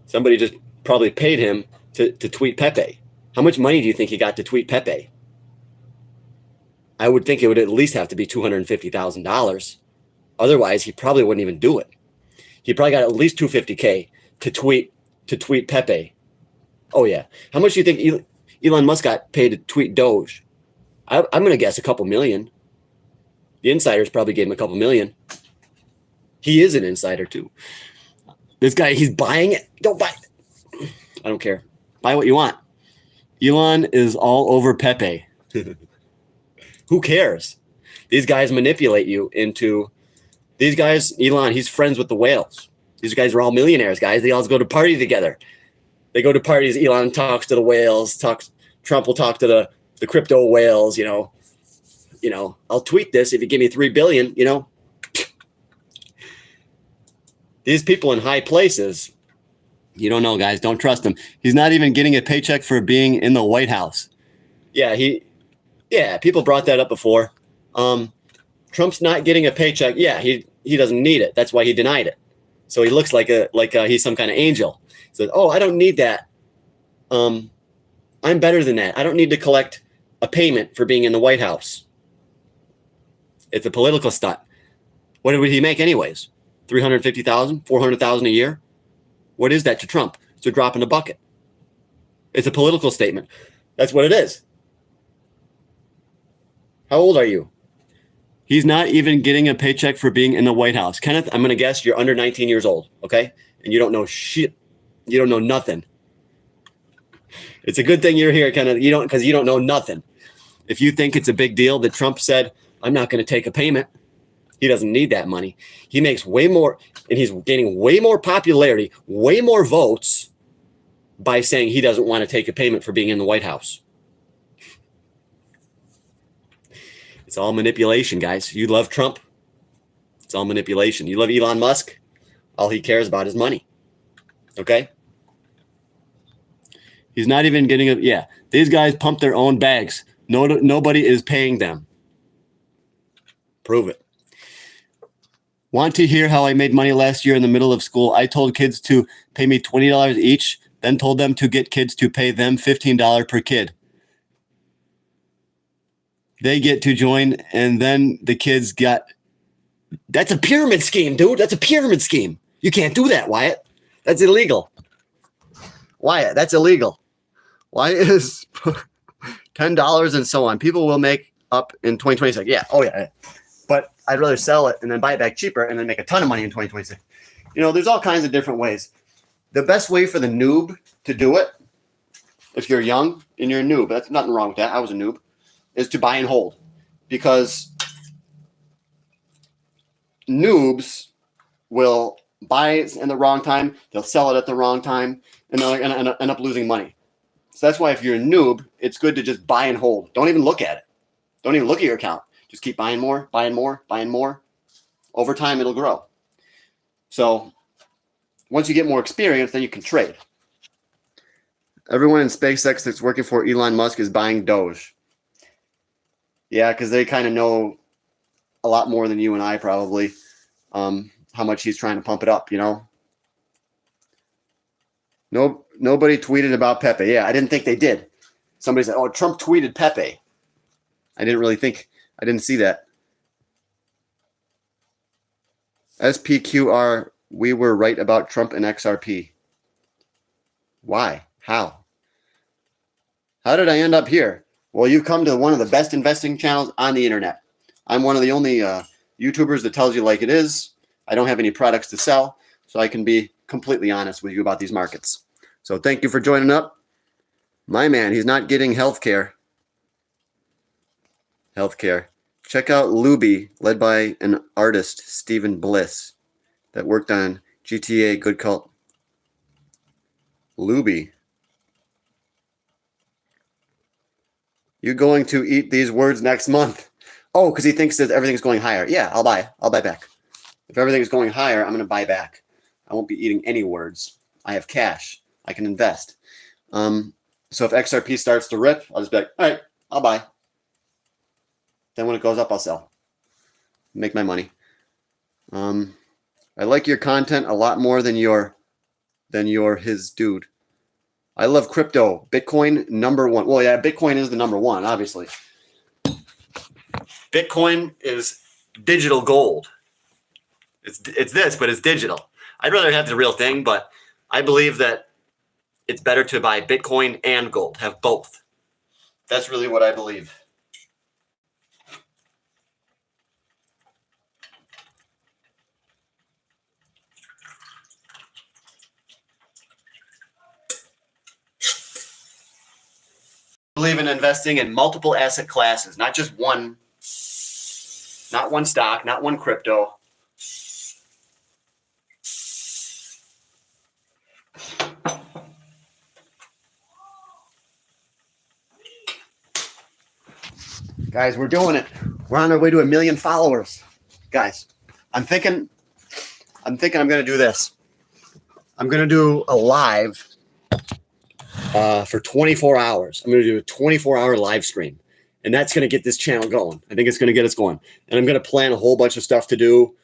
Somebody just probably paid him to tweet Pepe. How much money do you think he got to tweet Pepe? I would think it would at least have to be $250,000. Otherwise, he probably wouldn't even do it. He probably got at least $250K to tweet Pepe. Oh yeah. How much do you think Elon Musk got paid to tweet Doge? I'm going to guess a couple million. The insiders probably gave him a couple million. He is an insider too. This guy, he's buying it. Don't buy it. I don't care. Buy what you want. Elon is all over Pepe. Who cares? These guys manipulate you into... These guys, Elon, he's friends with the whales. These guys are all millionaires, guys. They all go to party together. They go to parties. Elon talks to the whales. Trump will talk to the crypto whales. I'll tweet this if you give me $3 billion. These people in high places, you don't know, guys. Don't trust him. He's not even getting a paycheck for being in the White House. Yeah, people brought that up before. Trump's not getting a paycheck. Yeah, he doesn't need it. That's why he denied it. So he looks like he's some kind of angel. He said, "Oh, I don't need that. I'm better than that. I don't need to collect a payment for being in the White House. It's a political stunt." What would he make anyways? $350,000, $400,000 a year? What is that to Trump? It's a drop in the bucket. It's a political statement. That's what it is. How old are you? He's not even getting a paycheck for being in the White House. Kenneth, I'm going to guess you're under 19 years old, okay? And you don't know shit. You don't know nothing. It's a good thing you're here, Kenneth. Because you don't know nothing. If you think it's a big deal that Trump said, I'm not going to take a payment, he doesn't need that money. He makes way more, and he's gaining way more popularity, way more votes by saying he doesn't want to take a payment for being in the White House. It's all manipulation, guys. You love Trump. It's all manipulation. You love Elon Musk. All he cares about is money. Okay? He's not even getting a, yeah. These guys pump their own bags. No, nobody is paying them. Prove it. Want to hear how I made money last year in the middle of school? I told kids to pay me $20 each, then told them to get kids to pay them $15 per kid. They get to join, and then the kids got... That's a pyramid scheme, dude. That's a pyramid scheme. You can't do that, Wyatt. That's illegal. Wyatt, that's illegal. Why is $10 and so on? People will make up in 2026. Yeah. Oh, yeah. But I'd rather sell it and then buy it back cheaper and then make a ton of money in 2026. You know, there's all kinds of different ways. The best way for the noob to do it, if you're young and you're a noob, that's nothing wrong with that. I was a noob, is to buy and hold. Because noobs will buy it in the wrong time, they'll sell it at the wrong time, and they're going to end up losing money. So that's why if you're a noob, it's good to just buy and hold. Don't even look at it. Don't even look at your account. Just keep buying more, buying more, buying more. Over time, it'll grow. So once you get more experience, then you can trade. Everyone in SpaceX that's working for Elon Musk is buying Doge. Yeah, because they kind of know a lot more than you and I probably, how much he's trying to pump it up, you know? Nobody tweeted about Pepe. Yeah, I didn't think they did. Somebody said, oh, Trump tweeted Pepe. I didn't see that. SPQR, we were right about Trump and XRP. Why? How? How did I end up here? Well, you've come to one of the best investing channels on the internet. I'm one of the only YouTubers that tells you like it is. I don't have any products to sell, so I can be completely honest with you about these markets. So thank you for joining up. My man, he's not getting healthcare. Check out Luby, led by an artist, Stephen Bliss, that worked on GTA Good Cult. Luby. You going to eat these words next month? Oh, because he thinks that everything's going higher. Yeah, I'll buy back. If everything's going higher, I'm going to buy back. I won't be eating any words. I have cash. I can invest. So if XRP starts to rip, I'll just be like, all right, I'll buy. Then when it goes up, I'll sell. Make my money. I like your content a lot more than your his dude. I love crypto. Bitcoin, number one. Well, yeah, Bitcoin is the number one, obviously. Bitcoin is digital gold. It's this, but it's digital. I'd rather have the real thing, but I believe that it's better to buy Bitcoin and gold. Have both. That's really what I believe. I believe in investing in multiple asset classes, not just one, not one stock, not one crypto. Guys, we're doing it. We're on our way to 1 million followers. Guys, I'm thinking I'm going to do this. I'm going to do a live for 24 hours. I'm going to do a 24-hour live stream, and that's going to get this channel going. I think it's going to get us going, and I'm going to plan a whole bunch of stuff to do.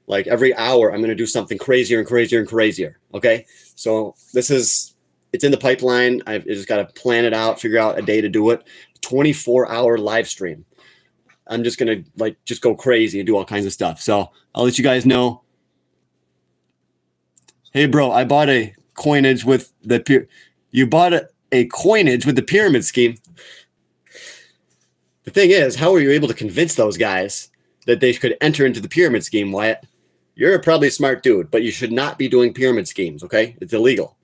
Like every hour, I'm going to do something crazier and crazier and crazier. Okay, so it's in the pipeline. I've just got to plan it out, figure out a day to do it. 24-hour live stream. I'm just going to just go crazy and do all kinds of stuff. So I'll let you guys know. Hey, bro, I bought a coinage with the you bought a coinage with the pyramid scheme. The thing is, how were you able to convince those guys that they could enter into the pyramid scheme, Wyatt? You're probably a smart dude, but you should not be doing pyramid schemes, okay? It's illegal.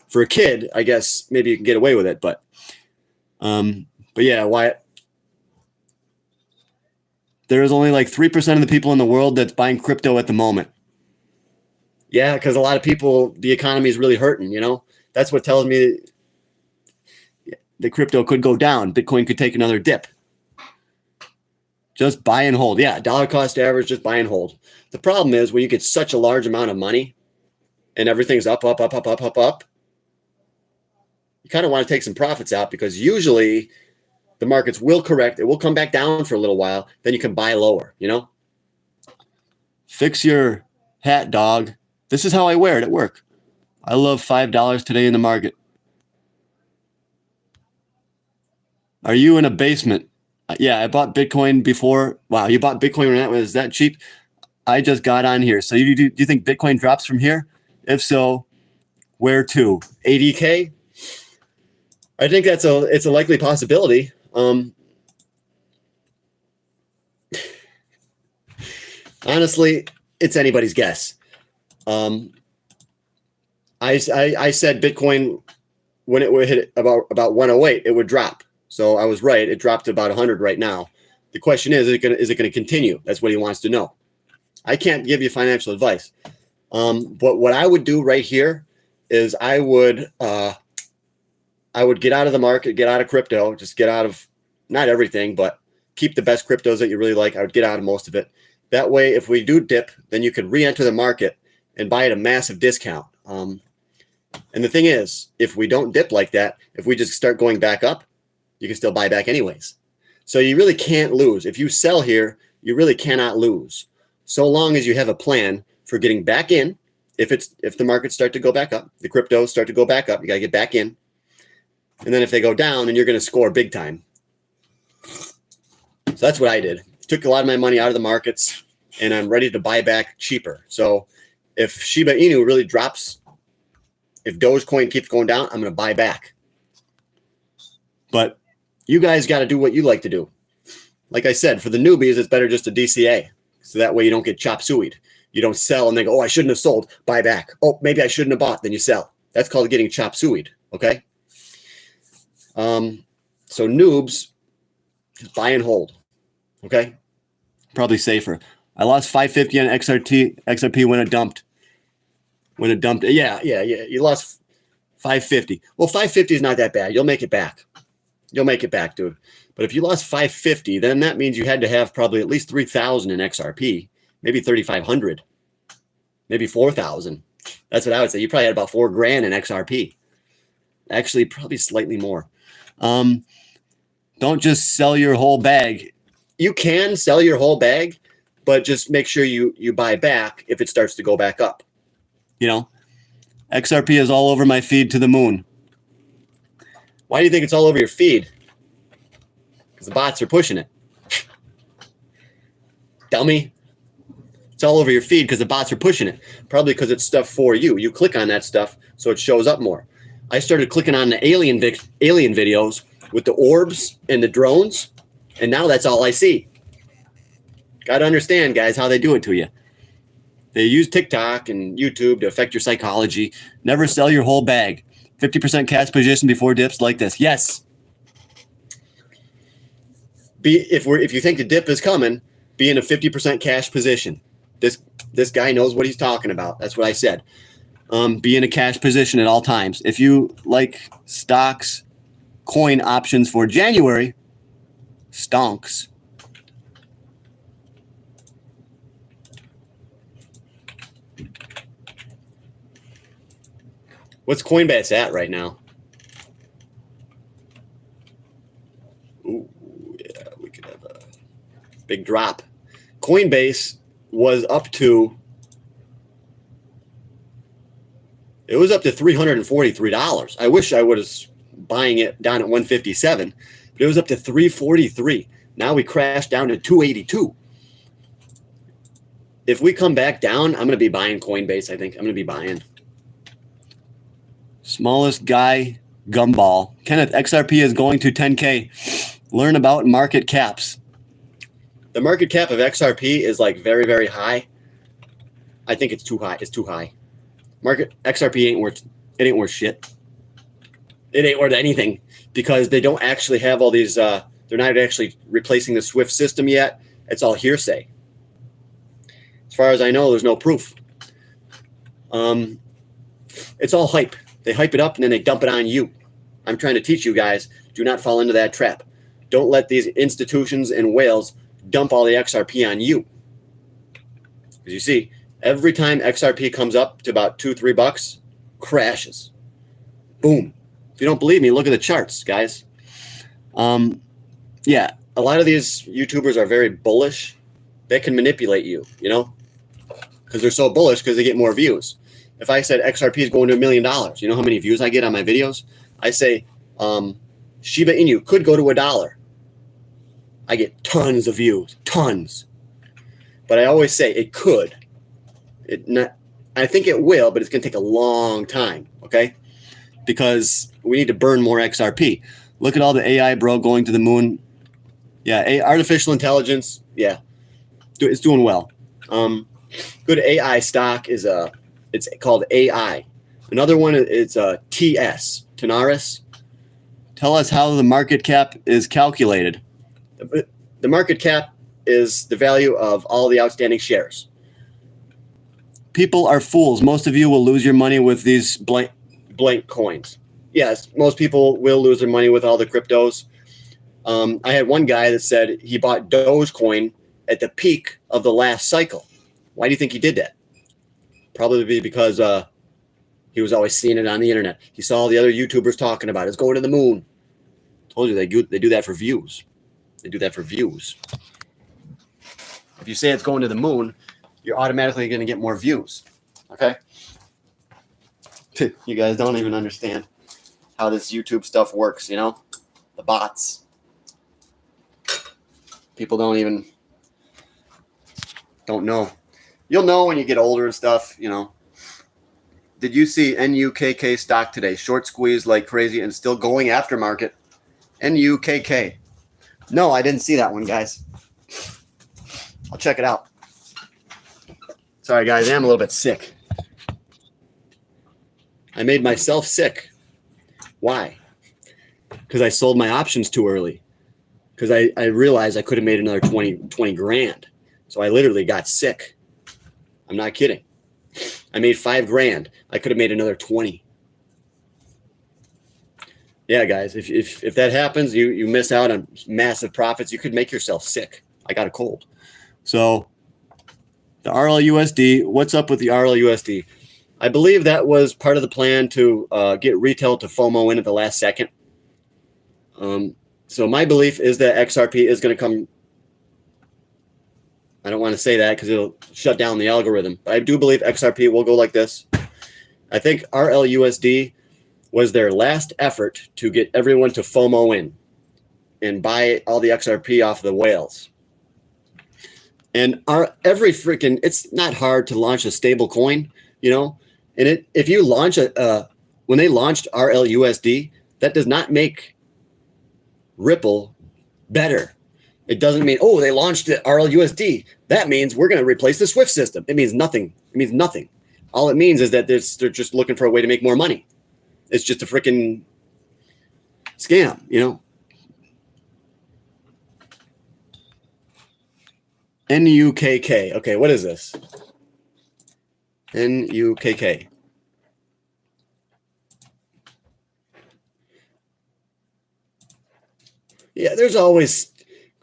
For a kid, I guess maybe you can get away with it, but yeah, Wyatt. There is only like 3% of the people in the world that's buying crypto at the moment. Yeah, because a lot of people, the economy is really hurting, you know? That's what tells me the crypto could go down. Bitcoin could take another dip. Just buy and hold. Yeah, dollar cost average, just buy and hold. The problem is when you get such a large amount of money and everything's up, you you kind of want to take some profits out, because usually the markets will correct. It will come back down for a little while. Then you can buy lower, you know? Fix your hat, dog. This is how I wear it at work. I love $5 today in the market. Are you in a basement? Yeah, I bought Bitcoin before. Wow, you bought Bitcoin when that was that cheap? I just got on here. So do you think Bitcoin drops from here? If so, where to? 80K? I think it's a likely possibility. Honestly, it's anybody's guess. I said Bitcoin, when it would hit about 108, it would drop. So I was right. It dropped to about 100 right now. The question is it going to continue? That's what he wants to know. I can't give you financial advice. But what I would do right here is I would get out of the market, get out of crypto, just get out of, not everything, but keep the best cryptos that you really like. I would get out of most of it. That way, if we do dip, then you could re-enter the market and buy at a massive discount. And the thing is, if we don't dip like that, if we just start going back up, you can still buy back anyways. So you really can't lose. If you sell here, you really cannot lose. So long as you have a plan for getting back in. If the markets start to go back up, the cryptos start to go back up, you got to get back in. And then if they go down, then you're going to score big time. So that's what I did. Took a lot of my money out of the markets, and I'm ready to buy back cheaper. So if Shiba Inu really drops, if Dogecoin keeps going down, I'm going to buy back. But you guys got to do what you like to do. Like I said, for the newbies, it's better just to DCA. So that way you don't get chop sueyed. You don't sell and then go, oh, I shouldn't have sold, buy back. Oh, maybe I shouldn't have bought, then you sell. That's called getting chop sueyed, okay? So noobs, buy and hold, okay? Probably safer. I lost 550 on XRP when it dumped. Yeah, you lost 550. Well, 550 is not that bad. You'll make it back. You'll make it back, dude. But if you lost 550, then that means you had to have probably at least 3,000 in XRP, maybe 3,500, maybe 4,000. That's what I would say. You probably had about $4,000 in XRP. Actually, probably slightly more. Don't just sell your whole bag. You can sell your whole bag, but just make sure you buy back if it starts to go back up. You know, XRP is all over my feed to the moon. Why do you think it's all over your feed? Because the bots are pushing it. Dummy. It's all over your feed because the bots are pushing it. Probably because it's stuff for you. You click on that stuff so it shows up more. I started clicking on the alien videos with the orbs and the drones, and now that's all I see. Got to understand, guys, how they do it to you. They use TikTok and YouTube to affect your psychology. Never sell your whole bag. 50% cash position before dips like this. Yes. If you think the dip is coming, be in a 50% cash position. This guy knows what he's talking about. That's what I said. Be in a cash position at all times. If you like stocks, coin options for January, stonks. What's Coinbase at right now? Ooh, yeah, we could have a big drop. Coinbase was up to, it was up to $343. I wish I was buying it down at 157, but it was up to 343. Now we crashed down to 282. If we come back down, I'm going to be buying Coinbase, I think. I'm going to be buying. Smallest guy, gumball. Kenneth, XRP is going to 10K. Learn about market caps. The market cap of XRP is like very, very high. I think it's too high. It's too high. Market XRP ain't worth shit. It ain't worth anything because they don't actually have all these. They're not actually replacing the Swift system yet. It's all hearsay. As far as I know, there's no proof. It's all hype. They hype it up and then they dump it on you. I'm trying to teach you guys, do not fall into that trap. Don't let these institutions and whales dump all the XRP on you. Because you see, every time XRP comes up to about $2-3, crashes. Boom. If you don't believe me, look at the charts, guys. Yeah, a lot of these YouTubers are very bullish. They can manipulate you, you know, because they're so bullish because they get more views. If I said XRP is going to $1 million, you know how many views I get on my videos? I say Shiba Inu could go to $1. I get tons of views, tons. But I always say it could. I think it will, but it's going to take a long time, okay? Because we need to burn more XRP. Look at all the AI, bro, going to the moon. Yeah, artificial intelligence, yeah, it's doing well. Good AI stock is it's called AI. Another one is TS, Tenaris. Tell us how the market cap is calculated. The market cap is the value of all the outstanding shares. People are fools. Most of you will lose your money with these blank coins. Yes, most people will lose their money with all the cryptos. I had one guy that said he bought Dogecoin at the peak of the last cycle. Why do you think he did that? Probably because he was always seeing it on the internet. He saw all the other YouTubers talking about it. It's going to the moon. Told you they do that for views. They do that for views. If you say it's going to the moon, you're automatically going to get more views. Okay? You guys don't even understand how this YouTube stuff works, you know? The bots. People don't know. You'll know when you get older and stuff, you know. Did you see NUKK stock today? Short squeeze like crazy and still going aftermarket. NUKK. No, I didn't see that one, guys. I'll check it out. Sorry, guys. I am a little bit sick. I made myself sick. Why? Because I sold my options too early. Because I realized I could have made another 20 grand. So I literally got sick. I'm not kidding. I made $5,000. I could have made another 20. Yeah, guys, if that happens, you miss out on massive profits. You could make yourself sick. I got a cold. So the RLUSD, what's up with the RLUSD? I believe that was part of the plan to get retail to FOMO in at the last second. So my belief is that XRP is going to come. I don't want to say that because it'll shut down the algorithm. But I do believe XRP will go like this. I think RLUSD was their last effort to get everyone to FOMO in and buy all the XRP off the whales. And it's not hard to launch a stable coin, you know. And if you launch when they launched RLUSD, that does not make Ripple better. It doesn't mean, oh, they launched RLUSD. That means we're going to replace the SWIFT system. It means nothing. It means nothing. All it means is that they're just looking for a way to make more money. It's just a freaking scam, you know. NUKK. Okay, what is this? NUKK. Yeah, there's always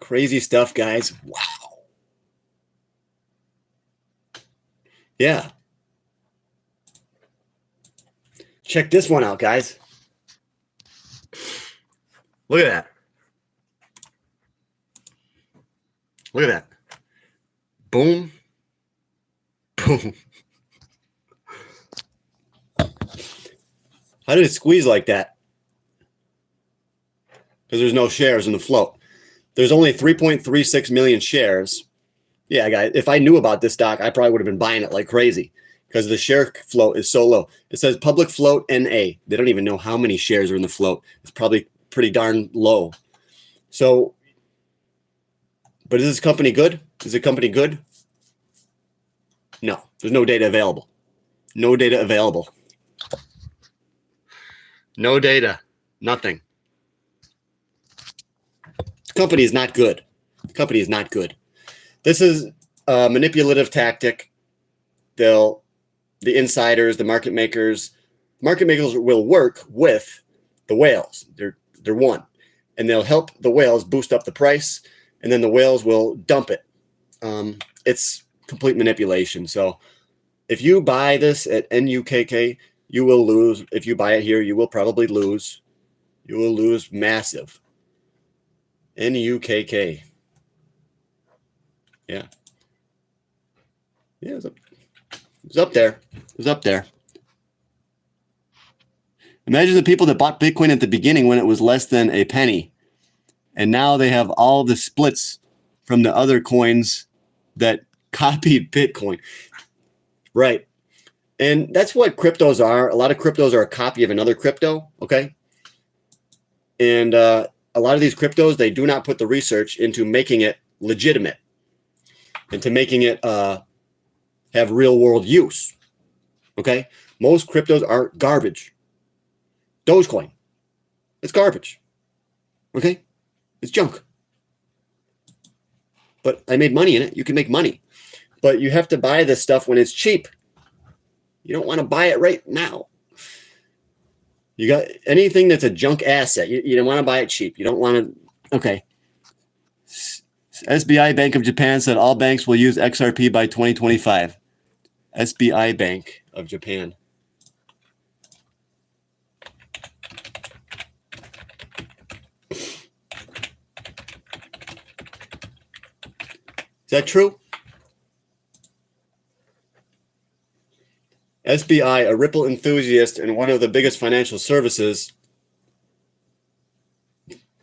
crazy stuff, guys. Wow. Yeah. Check this one out, guys. Look at that. Look at that. Boom. Boom. How did it squeeze like that? Because there's no shares in the float. There's only 3.36 million shares. Yeah, guys, if I knew about this stock, I probably would have been buying it like crazy because the share float is so low. It says public float NA. They don't even know how many shares are in the float. It's probably pretty darn low. So, but is this company good? Is the company good? No, there's no data available. No data available. No data. Nothing. The company is not good. The company is not good. This is a manipulative tactic. The insiders, the market makers will work with the whales. They're one. And they'll help the whales boost up the price, and then the whales will dump it. It's complete manipulation. So if you buy this at NUKK, you will lose. If you buy it here, you will probably lose. You will lose massive. NUKK. Yeah. Yeah, it was up there. It was up there. Imagine the people that bought Bitcoin at the beginning when it was less than a penny. And now they have all the splits from the other coins that copied Bitcoin. Right. And that's what cryptos are. A lot of cryptos are a copy of another crypto. Okay. And a lot of these cryptos, they do not put the research into making it legitimate, into making it have real world use. Okay. Most cryptos are garbage. Dogecoin, it's garbage. Okay. It's junk. But I made money in it. You can make money. But you have to buy this stuff when it's cheap. You don't want to buy it right now. You got anything that's a junk asset. You don't want to buy it cheap. You don't want to. Okay. SBI Bank of Japan said all banks will use XRP by 2025. SBI Bank of Japan. Is that true? SBI, a Ripple enthusiast and one of the biggest financial services,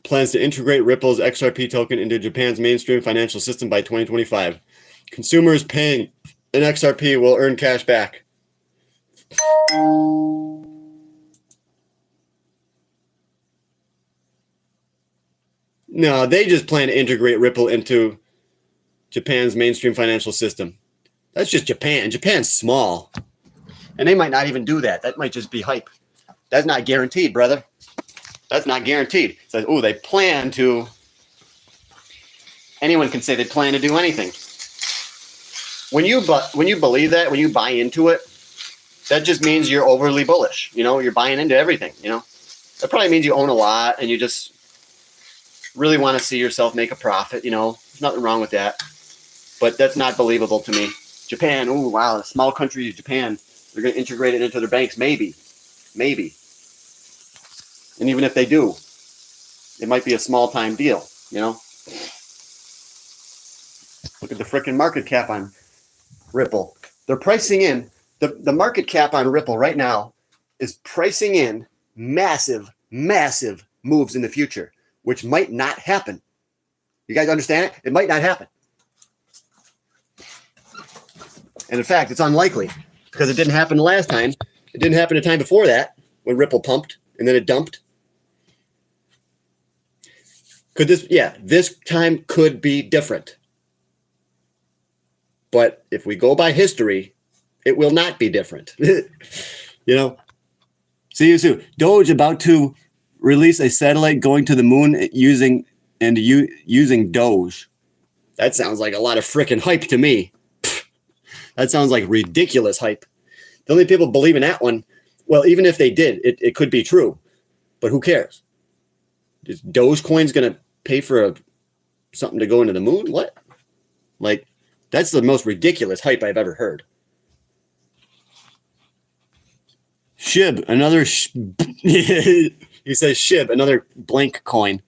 plans to integrate Ripple's XRP token into Japan's mainstream financial system by 2025. Consumers paying an XRP will earn cash back. No, they just plan to integrate Ripple into Japan's mainstream financial system. That's just Japan. Japan's small. And they might not even do that. That might just be hype. That's not guaranteed, brother. That's not guaranteed. So, oh, they plan to. Anyone can say they plan to do anything. When you believe that, when you buy into it, that just means you're overly bullish. You know, you're buying into everything. You know, that probably means you own a lot and you just really want to see yourself make a profit. You know, there's nothing wrong with that. But that's not believable to me. Japan, oh wow, a small country, Japan. They're going to integrate it into their banks, maybe. Maybe. And even if they do, it might be a small-time deal, you know? Look at the freaking market cap on Ripple. They're pricing in, the market cap on Ripple right now is pricing in massive, massive moves in the future, which might not happen. You guys understand it? It might not happen. And in fact, it's unlikely. Because it didn't happen last time. It didn't happen the time before that when Ripple pumped and then it dumped. Could this, yeah, this time could be different. But if we go by history, it will not be different. You know? See you soon. Doge about to release a satellite going to the moon using Doge. That sounds like a lot of freaking hype to me. That sounds like ridiculous hype. The only people believe in that one, well, even if they did, it could be true. But who cares? Is Dogecoin's going to pay for something to go into the moon? What? Like, that's the most ridiculous hype I've ever heard. SHIB, another... He says SHIB, another blank coin.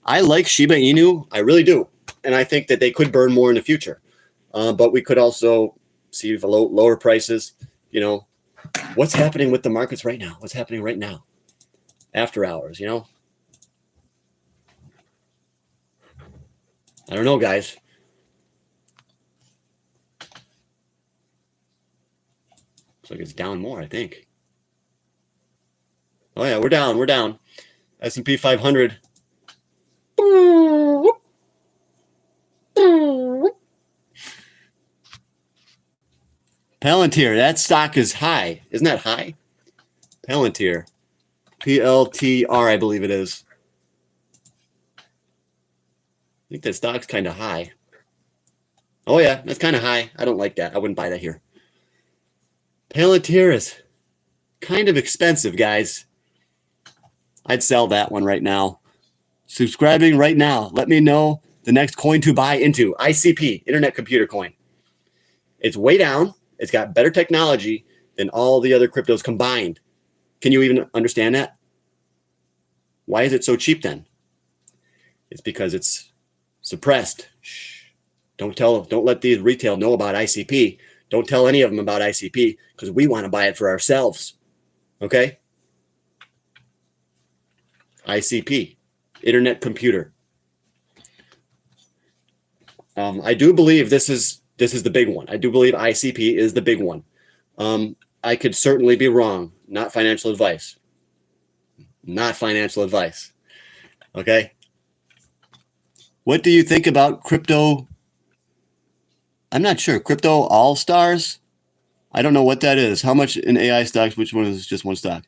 I like Shiba Inu. I really do. And I think that they could burn more in the future. But we could also see lower prices. You know, what's happening with the markets right now? What's happening right now? After hours, you know? I don't know, guys. Looks like it's down more, I think. Oh, yeah, we're down. We're down. S&P 500. Palantir, that stock is high. Isn't that high? Palantir. PLTR, I believe it is. I think that stock's kind of high. Oh, yeah, that's kind of high. I don't like that. I wouldn't buy that here. Palantir is kind of expensive, guys. I'd sell that one right now. Subscribing right now. Let me know the next coin to buy into. ICP, Internet Computer Coin. It's way down. It's got better technology than all the other cryptos combined. Can you even understand that? Why is it so cheap then? It's because it's suppressed. Shh. Don't let these retail know about ICP. Don't tell any of them about ICP because we want to buy it for ourselves. Okay? ICP, Internet Computer. I do believe this is the big one. I do believe ICP is the big one. I could certainly be wrong. Not financial advice. Not financial advice. Okay? What do you think about crypto? I'm not sure. Crypto All Stars? I don't know what that is. How much in AI stocks? Which one is just one stock?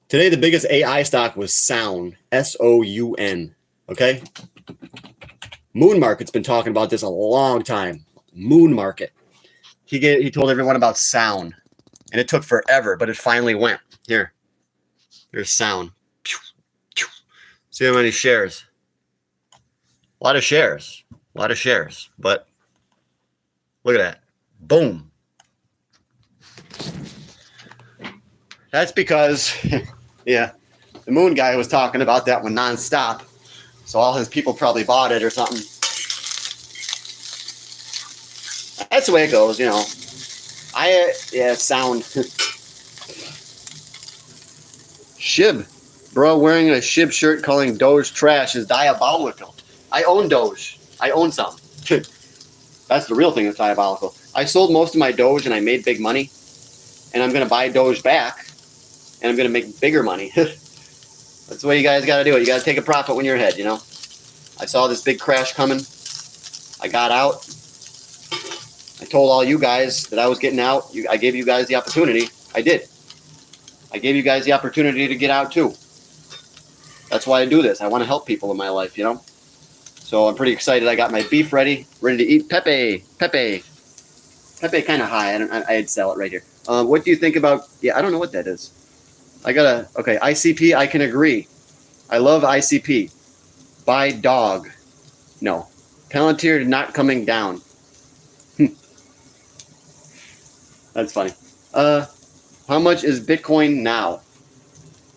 Today, the biggest AI stock was Sound. S-O-U-N. Okay? Moon Market's been talking about this a long time. Moon Market. He told everyone about Sound. And it took forever, but it finally went. Here's Sound. See how many shares? A lot of shares. A lot of shares. But look at that. Boom. That's because, yeah, the Moon guy was talking about that one nonstop. So all his people probably bought it or something. That's the way it goes, you know. Sound. Shib. Bro wearing a Shib shirt calling Doge trash is diabolical. I own Doge. I own some. That's the real thing that's diabolical. I sold most of my Doge and I made big money. And I'm going to buy Doge back. And I'm going to make bigger money. That's the way you guys got to do it. You got to take a profit when you're ahead, you know. I saw this big crash coming. I got out. I told all you guys that I was getting out. I gave you guys the opportunity. I did. I gave you guys the opportunity to get out too. That's why I do this. I want to help people in my life, you know. So I'm pretty excited. I got my beef ready to eat. Pepe kind of high. I'd sell it right here. What do you think about, I don't know what that is. Okay, ICP, I can agree. I love ICP. Buy dog. No. Palantir not coming down. That's funny. How much is Bitcoin now?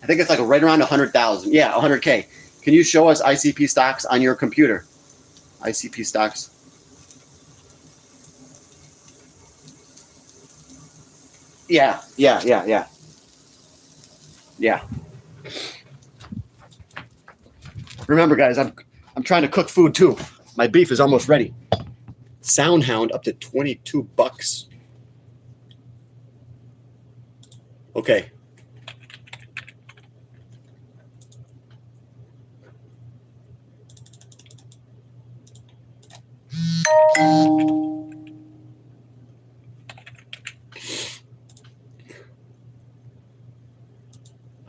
I think it's like right around 100,000. Yeah, 100K. Can you show us ICP stocks on your computer? ICP stocks. Yeah. Remember, guys, I'm trying to cook food too. My beef is almost ready. Soundhound up to $22. Okay.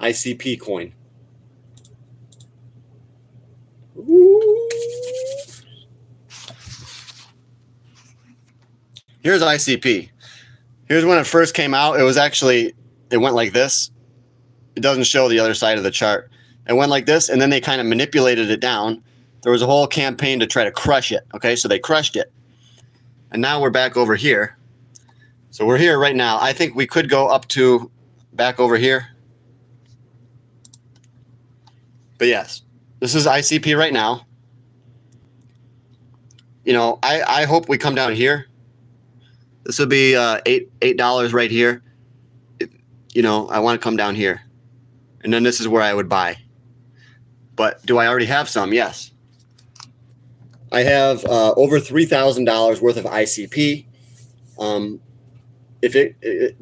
ICP coin. Ooh. Here's ICP. Here's when it first came out. It went like this. It doesn't show the other side of the chart. It went like this, and then they kind of manipulated it down. There was a whole campaign to try to crush it. Okay, so they crushed it. And now we're back over here. So we're here right now. I think we could go up to back over here. But yes, this is ICP right now. You know, I hope we come down here. This would be $8 right here. You know, I want to come down here. And then this is where I would buy. But do I already have some? Yes. I have over $3,000 worth of ICP. The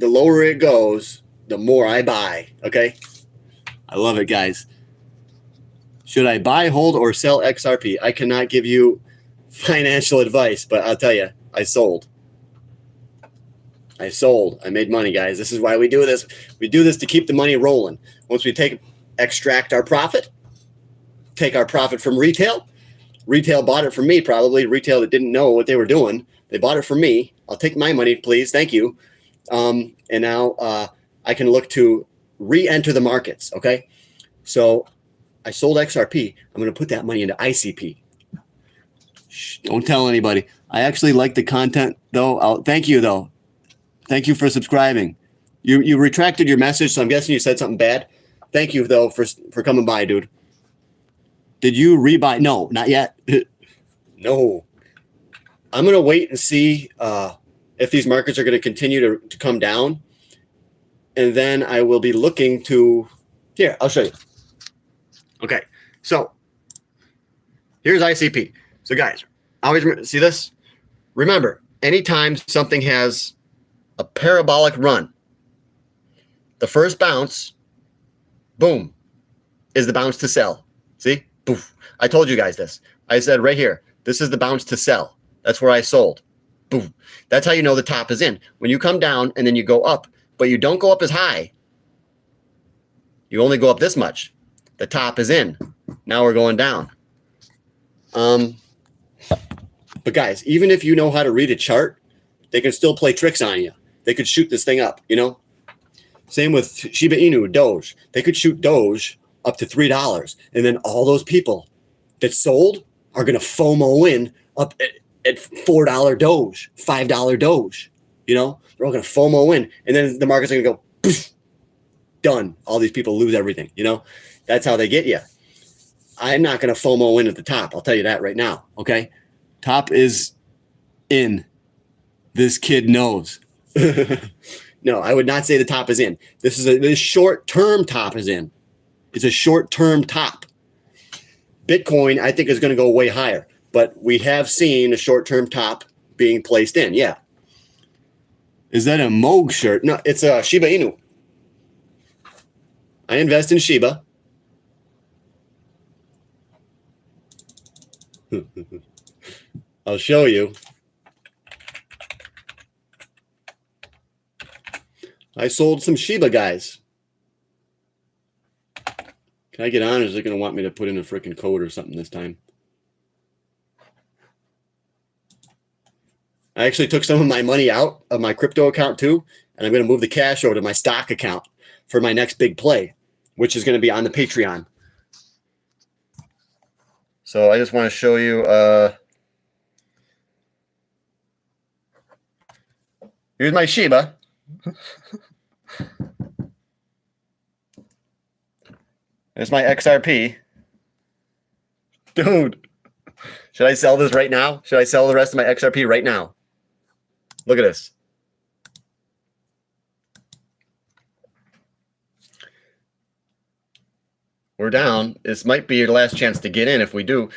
lower it goes, the more I buy. Okay? I love it, guys. Should I buy, hold, or sell XRP? I cannot give you financial advice, but I'll tell you, I sold. I made money, guys. This is why we do this. We do this to keep the money rolling. Once we extract our profit, take our profit from retail. Retail bought it from me, probably. Retail that didn't know what they were doing. They bought it from me. I'll take my money, please. Thank you. And now I can look to re-enter the markets, okay? So I sold XRP. I'm going to put that money into ICP. Shh, don't tell anybody. I actually like the content, though. Thank you, though. Thank you for subscribing. You retracted your message, so I'm guessing you said something bad. Thank you though for coming by, dude. Did you rebuy? No, not yet. No. I'm gonna wait and see if these markets are going to continue to come down, and then I will be looking to. Here, I'll show you. Okay, so here's ICP. So guys, always see this. Remember, anytime something has a parabolic run, the first bounce, boom, is the bounce to sell. See? Poof. I told you guys this. I said right here, this is the bounce to sell. That's where I sold. Boom. That's how you know the top is in. When you come down and then you go up, but you don't go up as high. You only go up this much. The top is in. Now we're going down. But guys, even if you know how to read a chart, they can still play tricks on you. They could shoot this thing up, you know? Same with Shiba Inu, Doge. They could shoot Doge up to $3. And then all those people that sold are going to FOMO in up at $4 Doge, $5 Doge. You know, they're all going to FOMO in. And then the market's going to go, poof, done. All these people lose everything. You know, that's how they get you. I'm not going to FOMO in at the top. I'll tell you that right now. Okay. Top is in. This kid knows. No, I would not say the top is in. This short-term top is in. It's a short-term top. Bitcoin, I think, is going to go way higher. But we have seen a short-term top being placed in. Yeah. Is that a Moog shirt? No, it's a Shiba Inu. I invest in Shiba. I'll show you. I sold some Shiba, guys. Can I get on, or is it going to want me to put in a freaking code or something this time? I actually took some of my money out of my crypto account too, and I'm going to move the cash over to my stock account for my next big play, which is going to be on the Patreon. So I just want to show you. Here's my Shiba. There's my XRP. Dude, should I sell this right now? Should I sell the rest of my XRP right now? Look at this. We're down. This might be your last chance to get in if we do.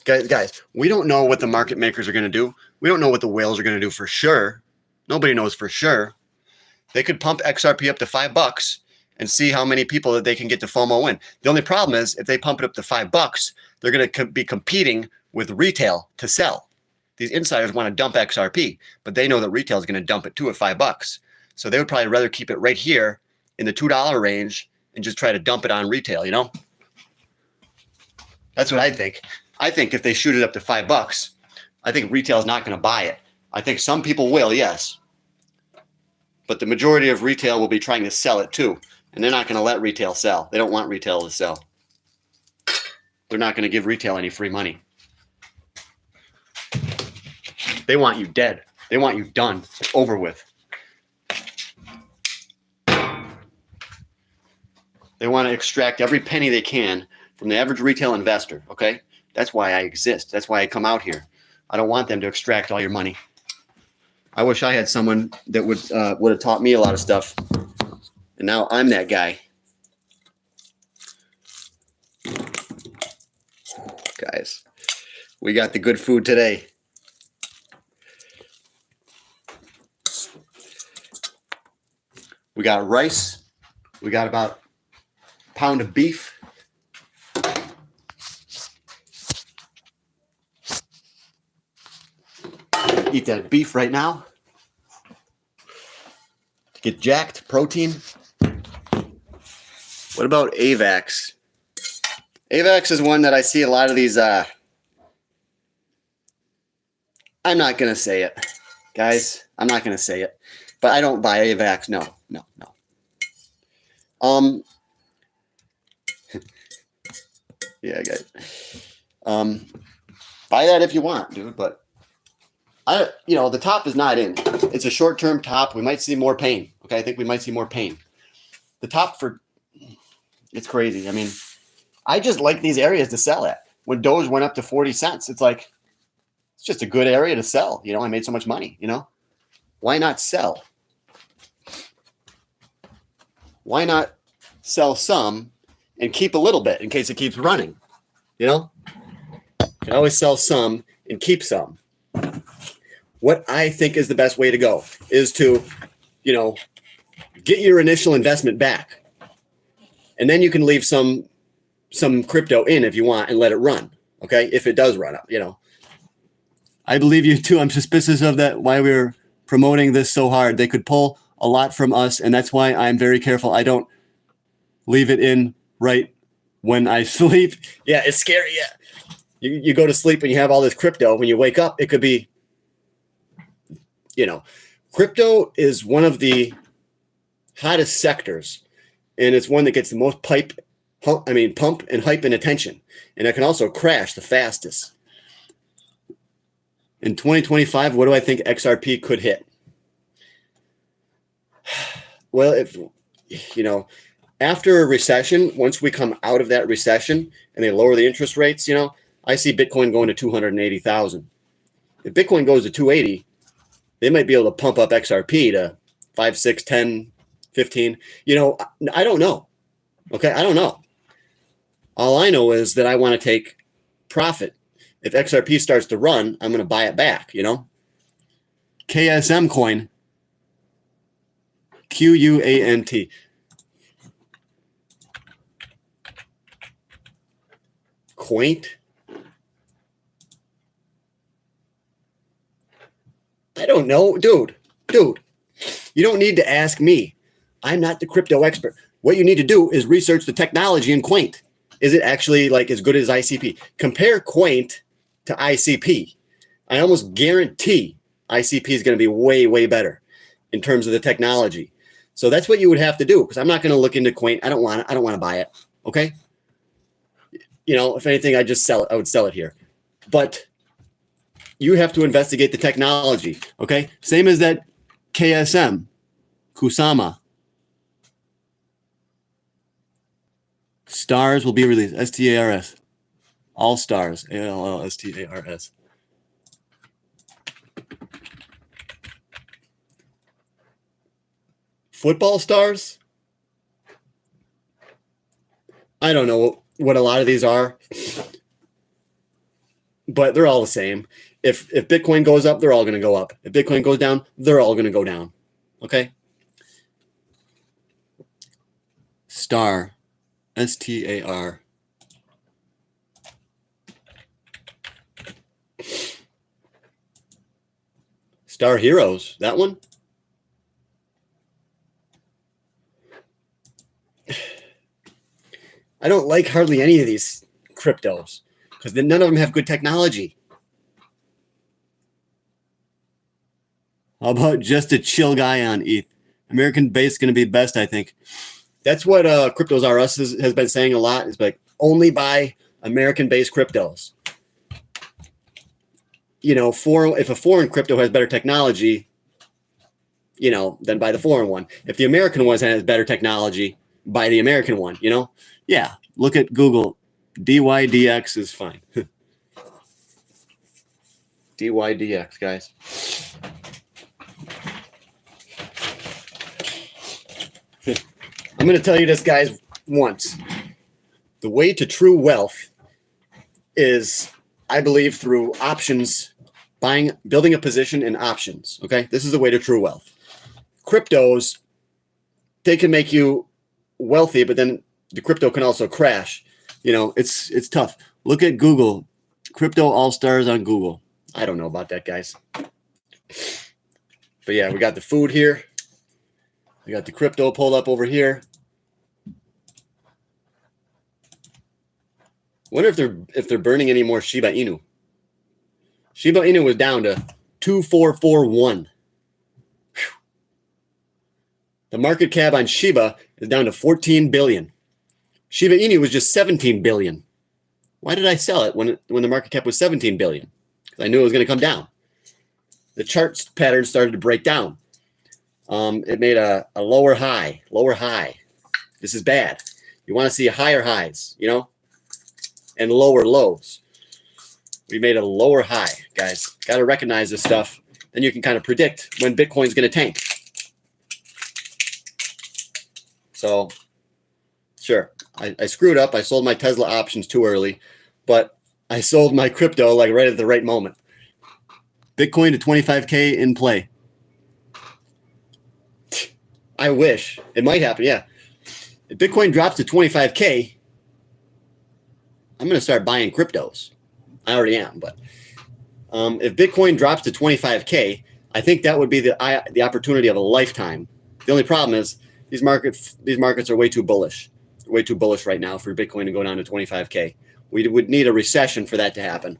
Guys, we don't know what the market makers are going to do. We don't know what the whales are going to do for sure. Nobody knows for sure. They could pump XRP up to $5 and see how many people that they can get to FOMO in. The only problem is if they pump it up to $5, they're going to be competing with retail to sell. These insiders want to dump XRP, but they know that retail is going to dump it too at $5. So they would probably rather keep it right here in the $2 range and just try to dump it on retail, you know? That's what I think. I think if they shoot it up to $5, I think retail is not going to buy it. I think some people will, yes. But the majority of retail will be trying to sell it too. And they're not going to let retail sell. They don't want retail to sell. They're not going to give retail any free money. They want you dead. They want you done, over with. They want to extract every penny they can from the average retail investor, okay? That's why I exist. That's why I come out here. I don't want them to extract all your money. I wish I had someone that would have taught me a lot of stuff. And now I'm that guy. Guys, we got the good food today. We got rice. We got about a pound of beef. Eat that beef right now. Get jacked, protein. What about AVAX? AVAX is one that I see a lot of these. I'm not going to say it, guys. I'm not going to say it. But I don't buy AVAX. No. Yeah, guys. Buy that if you want, dude. But the top is not in. It's a short-term top. We might see more pain. Okay, I think we might see more pain. The top for It's crazy. I mean, I just like these areas to sell at. When Doge went up to 40 cents, it's like, it's just a good area to sell. You know, I made so much money, you know? Why not sell? Why not sell some and keep a little bit in case it keeps running? You know? You can always sell some and keep some. What I think is the best way to go is to, you know, get your initial investment back. And then you can leave some crypto in if you want and let it run. Okay? If it does run up, you know. I believe you too. I'm suspicious of that, why we're promoting this so hard. They could pull a lot from us, and that's why I'm very careful. I don't leave it in right when I sleep. Yeah, it's scary. Yeah. You go to sleep and you have all this crypto. When you wake up, it could be, you know, crypto is one of the hottest sectors, and it's one that gets the most pump and hype and attention. And it can also crash the fastest. In 2025, what do I think XRP could hit? Well, if, you know, after a recession, once we come out of that recession and they lower the interest rates, you know, I see Bitcoin going to 280,000. If Bitcoin goes to 280, they might be able to pump up XRP to 5, 6, 10, 15. You know, I don't know. Okay, I don't know. All I know is that I want to take profit. If XRP starts to run, I'm going to buy it back, you know? KSM coin. QUANT. Quaint? I don't know. Dude, you don't need to ask me. I'm not the crypto expert. What you need to do is research the technology in Quaint. Is it actually like as good as ICP? Compare Quaint to ICP. I almost guarantee ICP is going to be way, way better in terms of the technology. So that's what you would have to do, because I'm not going to look into Quaint. I don't want to buy it. Okay. You know, if anything, I just sell it. I would sell it here. But you have to investigate the technology. Okay. Same as that KSM, Kusama. Stars will be released. STARS. All stars. ALLSTARS. Football stars? I don't know what a lot of these are, but they're all the same. If Bitcoin goes up, they're all going to go up. If Bitcoin goes down, they're all going to go down. Okay? Star. STAR. Star Heroes. That one? I don't like hardly any of these cryptos because none of them have good technology. How about just a chill guy on ETH? American base is going to be best, I think. That's what Cryptos R Us has been saying a lot. It's like, only buy American-based cryptos. You know, if a foreign crypto has better technology, you know, then buy the foreign one. If the American one has better technology, buy the American one, you know? Yeah, look at Google. DYDX is fine. DYDX, guys. I'm going to tell you this, guys, once. The way to true wealth is, I believe, through options, building a position in options, okay? This is the way to true wealth. Cryptos, they can make you wealthy, but then the crypto can also crash. You know, it's tough. Look at Google. Crypto All-Stars on Google. I don't know about that, guys. But yeah, we got the food here. We got the crypto pulled up over here. Wonder if they're burning any more Shiba Inu. Shiba Inu was down to 2441. Whew. The market cap on Shiba is down to 14 billion. Shiba Inu was just 17 billion. Why did I sell it when the market cap was 17 billion? Because I knew it was going to come down. The chart pattern started to break down. It made a lower high. This is bad. You want to see higher highs, you know, and lower lows. We made a lower high, guys. Got to recognize this stuff. Then you can kind of predict when Bitcoin's going to tank. So, sure, I screwed up. I sold my Tesla options too early, but I sold my crypto like right at the right moment. Bitcoin to 25K in play. I wish. It might happen, yeah. If Bitcoin drops to 25K, I'm going to start buying cryptos. I already am, but if Bitcoin drops to 25K, I think that would be the opportunity of a lifetime. The only problem is these markets are way too bullish. Way too bullish right now for Bitcoin to go down to 25K. We would need a recession for that to happen.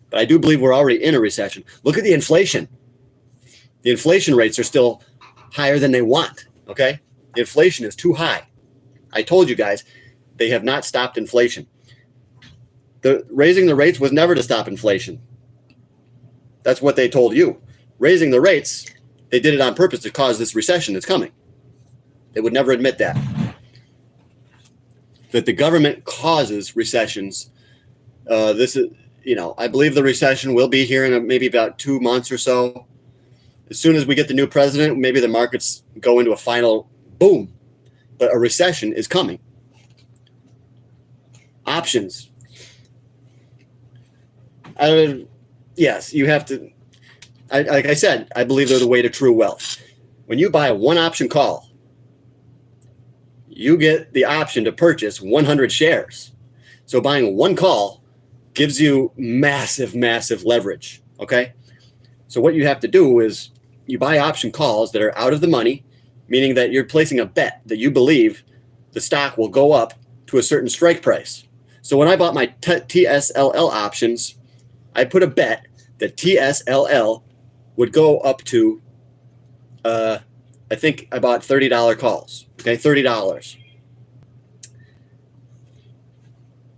But I do believe we're already in a recession. Look at the inflation. The inflation rates are still higher than they want, okay? The inflation is too high. I told you guys, they have not stopped inflation. Raising the rates was never to stop inflation. That's what they told you. Raising the rates, they did it on purpose to cause this recession that's coming. They would never admit that. That the government causes recessions. This is, you know, I believe the recession will be here in maybe about 2 months or so. As soon as we get the new president, maybe the markets go into a final boom. But a recession is coming. Options. Yes, you have to. Like I said, I believe they're the way to true wealth. When you buy one option call, you get the option to purchase 100 shares. So buying one call gives you massive, massive leverage. Okay. So what you have to do is you buy option calls that are out of the money, meaning that you're placing a bet that you believe the stock will go up to a certain strike price. So when I bought my TSLL options, I put a bet that TSLL would go up to, I think I bought $30 calls. Okay, $30.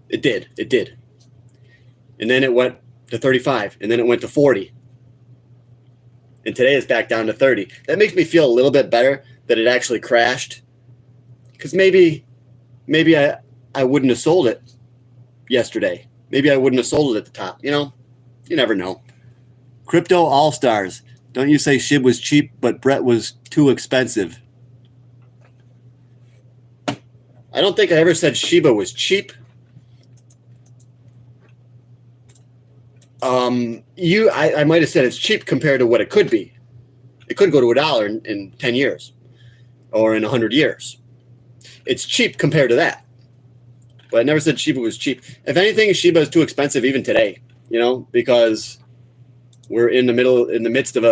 It did. And then it went to 35, and then it went to 40. And today it's back down to 30. That makes me feel a little bit better that it actually crashed. Because maybe I wouldn't have sold it yesterday. Maybe I wouldn't have sold it at the top. You know, you never know. Crypto All-Stars. Don't you say SHIB was cheap, but Brett was too expensive. I don't think I ever said Shiba was cheap. I might have said it's cheap compared to what it could be. It could go to $1 in 10 years or in 100 years. It's cheap compared to that. But I never said Shiba was cheap. If anything, Shiba is too expensive even today, you know, because we're in the midst of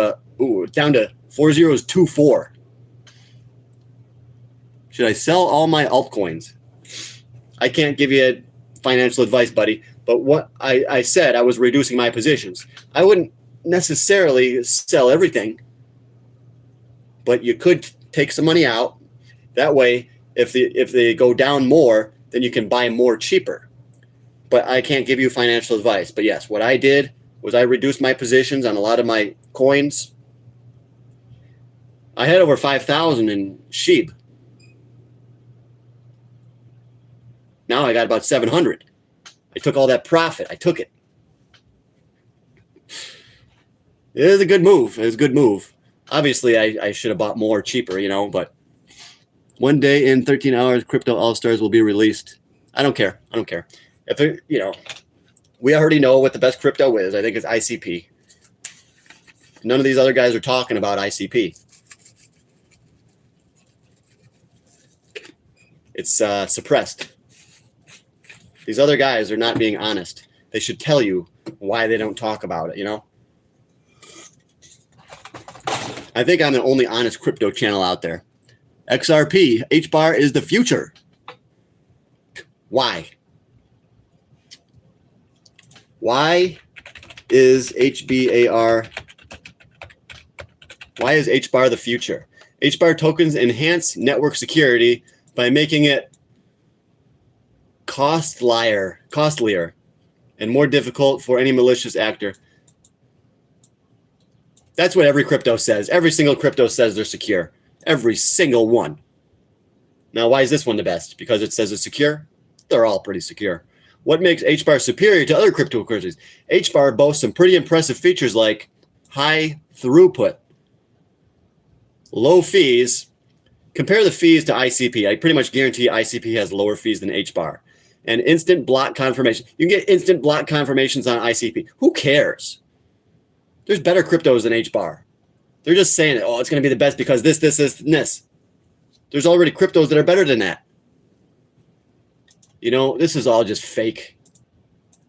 down to 4024. Should I sell all my altcoins? I can't give you financial advice, buddy. But what I said, I was reducing my positions. I wouldn't necessarily sell everything, but you could take some money out. That way, if they go down more, then you can buy more cheaper. But I can't give you financial advice. But yes, what I did was I reduced my positions on a lot of my coins. I had over 5,000 in SHIB. Now I got about 700. I took all that profit. I took it. It was a good move. It was a good move. Obviously, I should have bought more cheaper, you know, but one day in 13 hours, Crypto All-Stars will be released. I don't care. I don't care. If it, you know, we already know what the best crypto is. I think it's ICP. None of these other guys are talking about ICP. It's suppressed. These other guys are not being honest. They should tell you why they don't talk about it, you know? I think I'm the only honest crypto channel out there. XRP, HBAR is the future. Why? Why is HBAR? Why is HBAR the future? HBAR tokens enhance network security by making it costlier and more difficult for any malicious actor. That's what every crypto says. Every single crypto says they're secure. Every single one. Now, why is this one the best? Because it says it's secure? They're all pretty secure. What makes HBAR superior to other cryptocurrencies? HBAR boasts some pretty impressive features like high throughput, low fees. Compare the fees to ICP. I pretty much guarantee ICP has lower fees than HBAR. And instant block confirmation. You can get instant block confirmations on ICP. Who cares? There's better cryptos than HBAR. They're just saying, oh, it's going to be the best because this, and this. There's already cryptos that are better than that. You know, this is all just fake.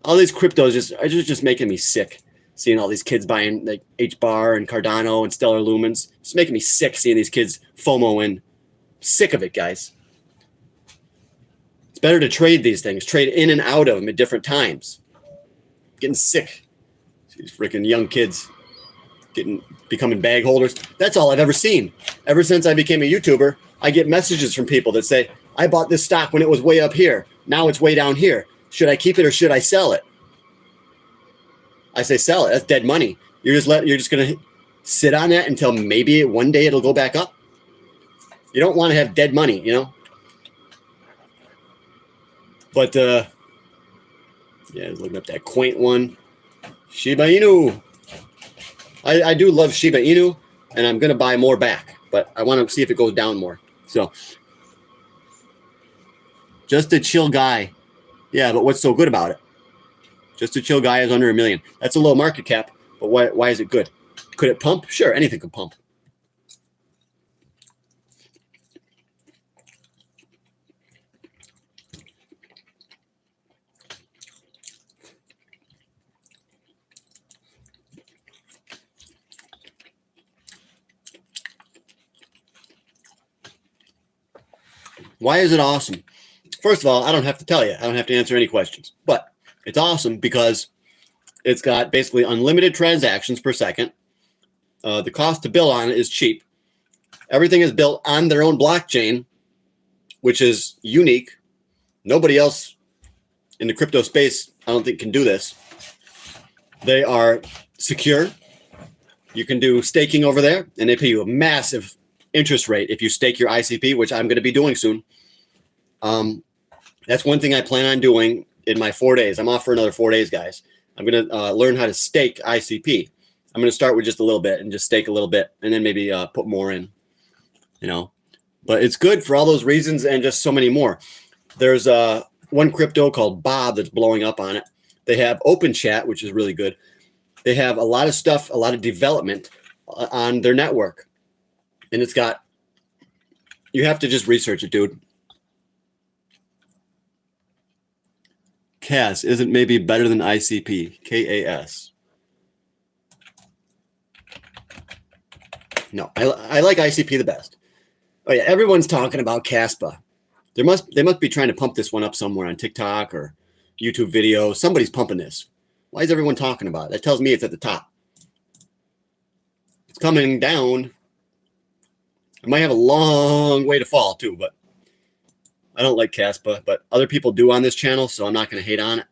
All these cryptos are just making me sick. Seeing all these kids buying like HBAR and Cardano and Stellar Lumens. It's making me sick seeing these kids FOMO in. Sick of it, guys. It's better to trade these things. Trade in and out of them at different times. Getting sick. These freaking young kids becoming bag holders. That's all I've ever seen. Ever since I became a YouTuber, I get messages from people that say, I bought this stock when it was way up here. Now it's way down here. Should I keep it or should I sell it? I say sell it. That's dead money. You're just going to sit on that until maybe one day it'll go back up. You don't want to have dead money, you know? But, yeah, looking up that quaint one. Shiba Inu. I do love Shiba Inu, and I'm going to buy more back. But I want to see if it goes down more. So, just a chill guy. Yeah, but what's so good about it? Just a chill guy is under $1 million. That's a low market cap, but why is it good? Could it pump? Sure, anything could pump. Why is it awesome? First of all, I don't have to tell you. I don't have to answer any questions. But it's awesome because it's got basically unlimited transactions per second. The cost to build on it is cheap. Everything is built on their own blockchain, which is unique. Nobody else in the crypto space, I don't think, can do this. They are secure. You can do staking over there, and they pay you a massive interest rate if you stake your ICP, which I'm going to be doing soon. That's one thing I plan on doing in my 4 days. I'm off for another 4 days, guys. I'm going to learn how to stake ICP. I'm going to start with just a little bit and just stake a little bit and then maybe put more in, you know. But it's good for all those reasons and just so many more. There's one crypto called Bob that's blowing up on it. They have open chat, which is really good. They have a lot of stuff, a lot of development on their network. And it's got, you have to just research it, dude. CAS isn't maybe better than ICP. KAS. No, I like ICP the best. Oh yeah, everyone's talking about CASHAPP. They must be trying to pump this one up somewhere on TikTok or YouTube video. Somebody's pumping this. Why is everyone talking about it? That tells me it's at the top. It's coming down. It might have a long way to fall too, but I don't like CASHAPP, but other people do on this channel, so I'm not going to hate on it.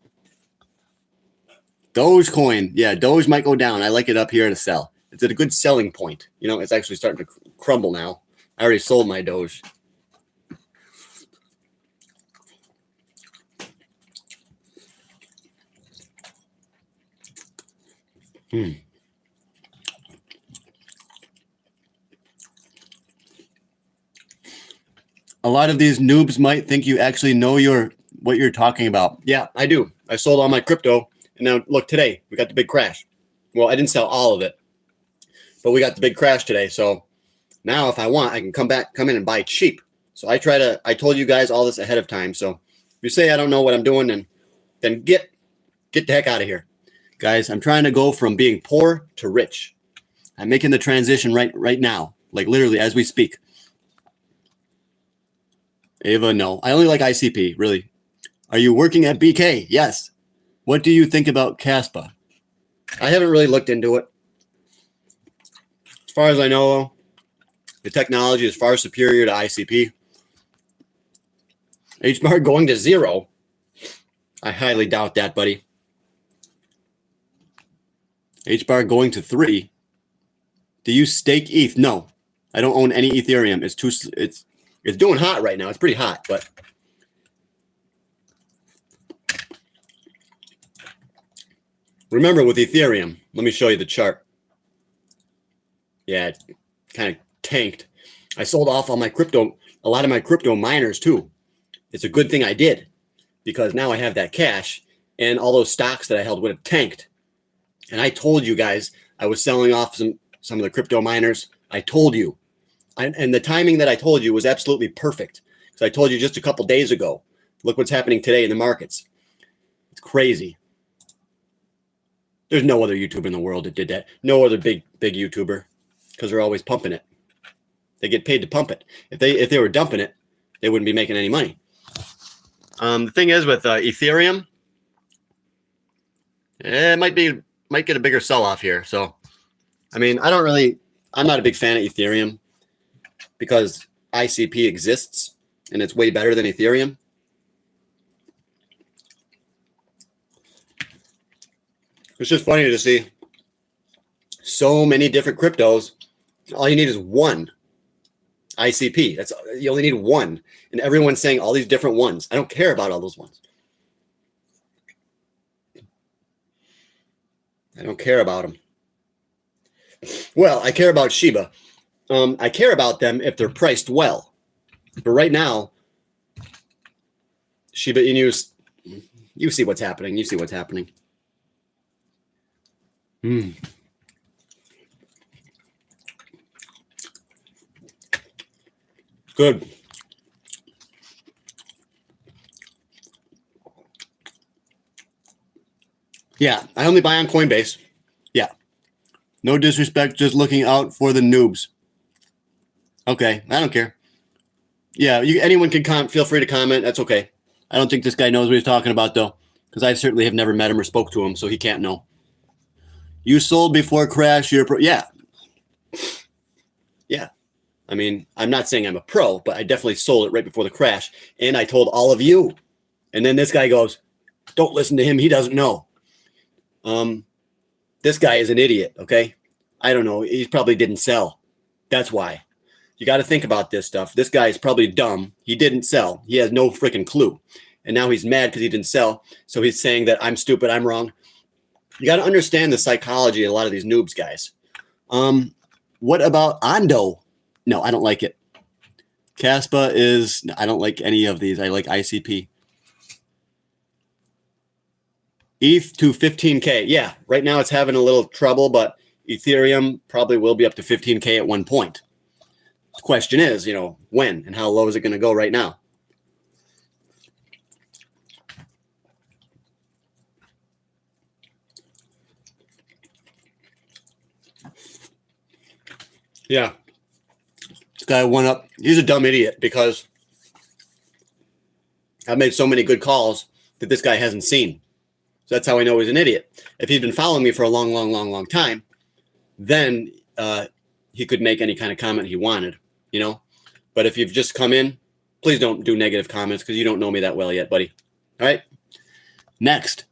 Dogecoin. Yeah, Doge might go down. I like it up here to sell. It's at a good selling point. You know, it's actually starting to crumble now. I already sold my Doge. A lot of these noobs might think you actually know what you're talking about. Yeah, I do. I sold all my crypto, and now look, today we got the big crash. Well, I didn't sell all of it, but we got the big crash today. So now if I want, I can come in and buy cheap. So I told you guys all this ahead of time. So if you say I don't know what I'm doing, then get the heck out of here. Guys, I'm trying to go from being poor to rich. I'm making the transition right now, like literally as we speak. Ava, no. I only like ICP, really. Are you working at BK? Yes. What do you think about CASHAPP? I haven't really looked into it. As far as I know, the technology is far superior to ICP. HBAR going to 0. I highly doubt that, buddy. HBAR going to 3. Do you stake ETH? No. I don't own any Ethereum. It's doing hot right now. It's pretty hot, but remember with Ethereum, let me show you the chart. Yeah, it kind of tanked. I sold off all my crypto, a lot of my crypto miners too. It's a good thing I did because now I have that cash and all those stocks that I held would have tanked. And I told you guys I was selling off some of the crypto miners. I told you. And the timing that I told you was absolutely perfect because I told you just a couple days ago. Look what's happening today in the markets. It's crazy. There's no other YouTuber in the world that did that. No other big YouTuber because they're always pumping it. They get paid to pump it. If they were dumping it, they wouldn't be making any money. The thing is with Ethereum, it might get a bigger sell-off here. So, I mean, I'm not a big fan of Ethereum because ICP exists and it's way better than Ethereum. It's just funny to see so many different cryptos. All you need is one ICP. You only need one. And everyone's saying all these different ones. I don't care about all those ones. I don't care about them. Well, I care about Shiba. I care about them if they're priced well. But right now, Shiba Inu, you see what's happening. You see what's happening. Good. Yeah, I only buy on Coinbase. Yeah. No disrespect, just looking out for the noobs. Okay, I don't care. Yeah, anyone can feel free to comment. That's okay. I don't think this guy knows what he's talking about, though, because I certainly have never met him or spoke to him, so he can't know. You sold before crash. You're pro. Yeah. Yeah. I mean, I'm not saying I'm a pro, but I definitely sold it right before the crash. And I told all of you. And then this guy goes, don't listen to him. He doesn't know. This guy is an idiot, okay? I don't know. He probably didn't sell. That's why. You got to think about this stuff. This guy is probably dumb. He didn't sell. He has no freaking clue. And now he's mad because he didn't sell. So he's saying that I'm stupid, I'm wrong. You got to understand the psychology of a lot of these noobs, guys. What about Ondo? No, I don't like it. CASHAPP is, I don't like any of these. I like ICP. ETH to 15K. Yeah, right now it's having a little trouble, but Ethereum probably will be up to 15K at one point. The question is, when and how low is it going to go right now? Yeah. This guy went up. He's a dumb idiot because I've made so many good calls that this guy hasn't seen. So that's how I know he's an idiot. If he'd been following me for a long time, then he could make any kind of comment he wanted, But if you've just come in, please don't do negative comments because you don't know me that well yet, buddy. All right. Next.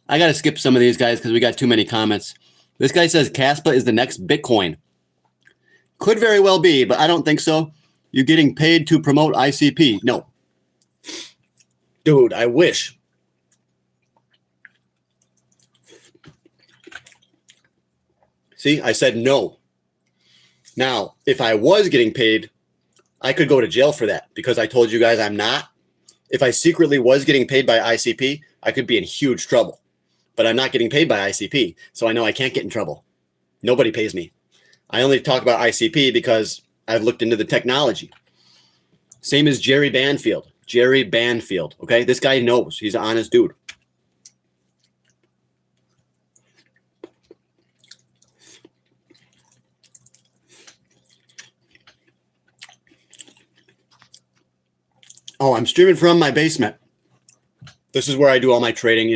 I got to skip some of these guys because we got too many comments. This guy says CASHAPP is the next Bitcoin. Could very well be, but I don't think so. You're getting paid to promote ICP. No. Dude, I wish. See, I said no. Now, if I was getting paid, I could go to jail for that because I told you guys I'm not. If I secretly was getting paid by ICP, I could be in huge trouble. But I'm not getting paid by ICP, so I know I can't get in trouble. Nobody pays me. I only talk about ICP because I've looked into the technology. Same as Jerry Banfield. Jerry Banfield, okay? This guy knows. He's an honest dude. Oh, I'm streaming from my basement. This is where I do all my trading,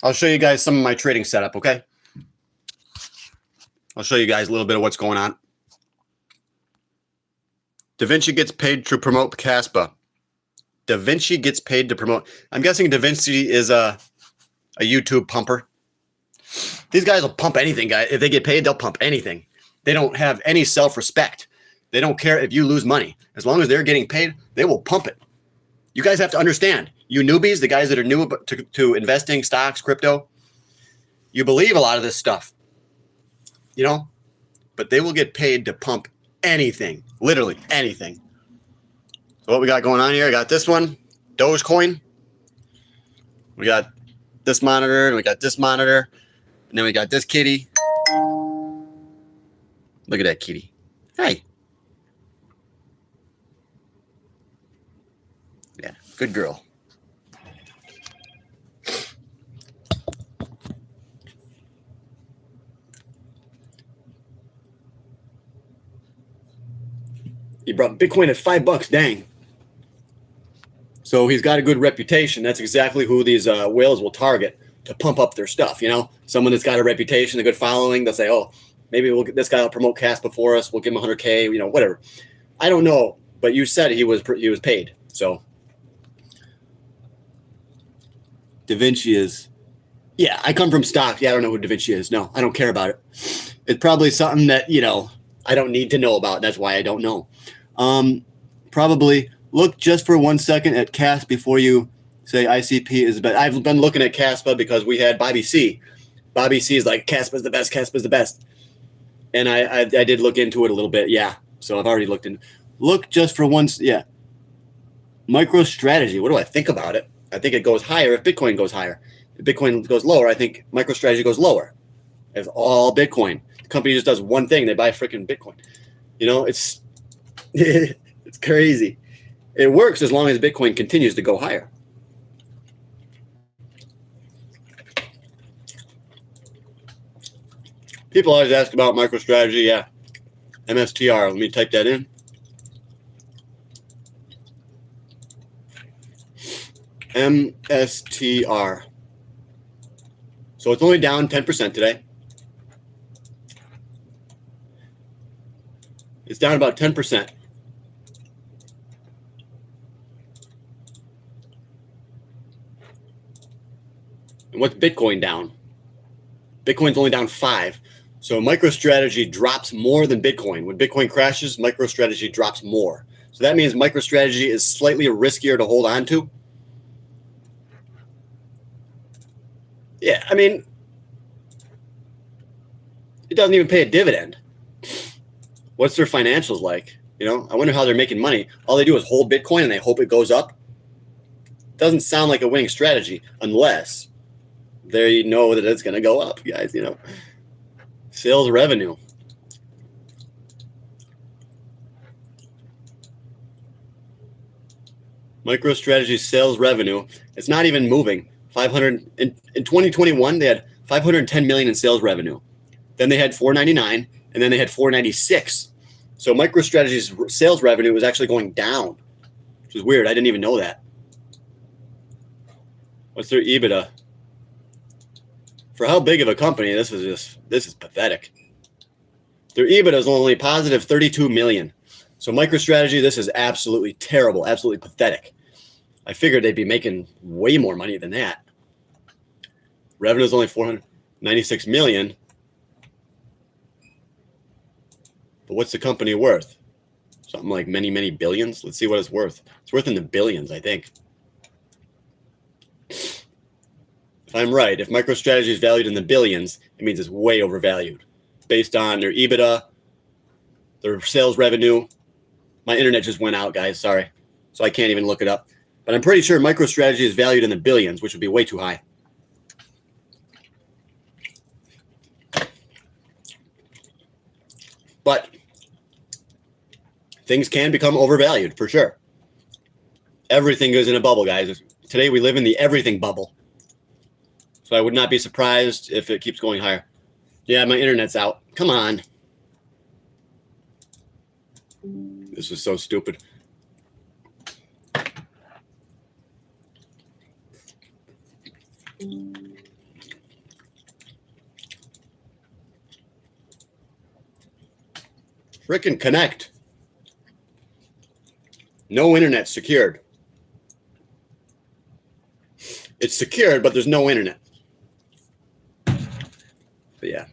I'll show you guys some of my trading setup, okay? I'll show you guys a little bit of what's going on. Da Vinci gets paid to promote CASHAPP. Da Vinci gets paid to promote. I'm guessing Da Vinci is a YouTube pumper. These guys will pump anything, guys. If they get paid, they'll pump anything. They don't have any self-respect. They don't care if you lose money. As long as they're getting paid, they will pump it. You guys have to understand. You newbies, the guys that are new to investing, stocks, crypto, you believe a lot of this stuff, you know, but they will get paid to pump anything, literally anything. So what we got going on here, I got this one, Dogecoin. We got this monitor, and we got this monitor, and then we got this kitty. Look at that kitty. Hey. Yeah, good girl. He brought Bitcoin at $5, dang. So he's got a good reputation. That's exactly who these whales will target to pump up their stuff, you know? Someone that's got a reputation, a good following, they'll say, oh, maybe this guy will promote CASHAPP for us. We'll give him 100K, you know, whatever. I don't know, but you said he was paid. So Da Vinci is, yeah, I come from stock. Yeah, I don't know who Da Vinci is. No, I don't care about it. It's probably something that, you know, I don't need to know about. That's why I don't know. Probably look just for 1 second at CASHAPP before you say ICP is best. I've been looking at CASHAPP because we had Bobby C. Bobby C is like, CASHAPP is the best. CASHAPP is the best. And I did look into it a little bit. Yeah. So I've already looked in. Look just for once. Yeah. MicroStrategy. What do I think about it? I think it goes higher if Bitcoin goes higher. If Bitcoin goes lower, I think MicroStrategy goes lower. It's all Bitcoin. The company just does one thing. They buy freaking Bitcoin. You know, it's it's crazy. It works as long as Bitcoin continues to go higher. People always ask about MicroStrategy. Yeah. MSTR. Let me type that in. MSTR. So it's only down 10% today. It's down about 10%. And what's Bitcoin down? Bitcoin's only down 5. So MicroStrategy drops more than Bitcoin. When Bitcoin crashes, MicroStrategy drops more. So that means MicroStrategy is slightly riskier to hold on to. Yeah, I mean, it doesn't even pay a dividend. What's their financials like? You know, I wonder how they're making money. All they do is hold Bitcoin and they hope it goes up. Doesn't sound like a winning strategy unless they know that it's going to go up, guys, you know. Sales revenue. MicroStrategy sales revenue. It's not even moving. 500 in 2021 they had 510 million in sales revenue. Then they had 499 and then they had 496. So MicroStrategy's sales revenue was actually going down, which is weird. I didn't even know that. What's their EBITDA? For how big of a company, this is pathetic. Their EBITDA is only positive 32 million. So MicroStrategy, this is absolutely terrible, absolutely pathetic. I figured they'd be making way more money than that. Revenue is only 496 million. But what's the company worth? Something like many, many billions. Let's see what it's worth. It's worth in the billions, I think. If I'm right, if MicroStrategy is valued in the billions, it means it's way overvalued based on their EBITDA, their sales revenue. My internet just went out, guys. Sorry. So I can't even look it up. But I'm pretty sure MicroStrategy is valued in the billions, which would be way too high. But things can become overvalued for sure. Everything goes in a bubble, guys. Today we live in the everything bubble. So I would not be surprised if it keeps going higher. Yeah, my internet's out. Come on. This is so stupid. Frickin' connect. No internet secured. It's secured, but there's no internet. But yeah.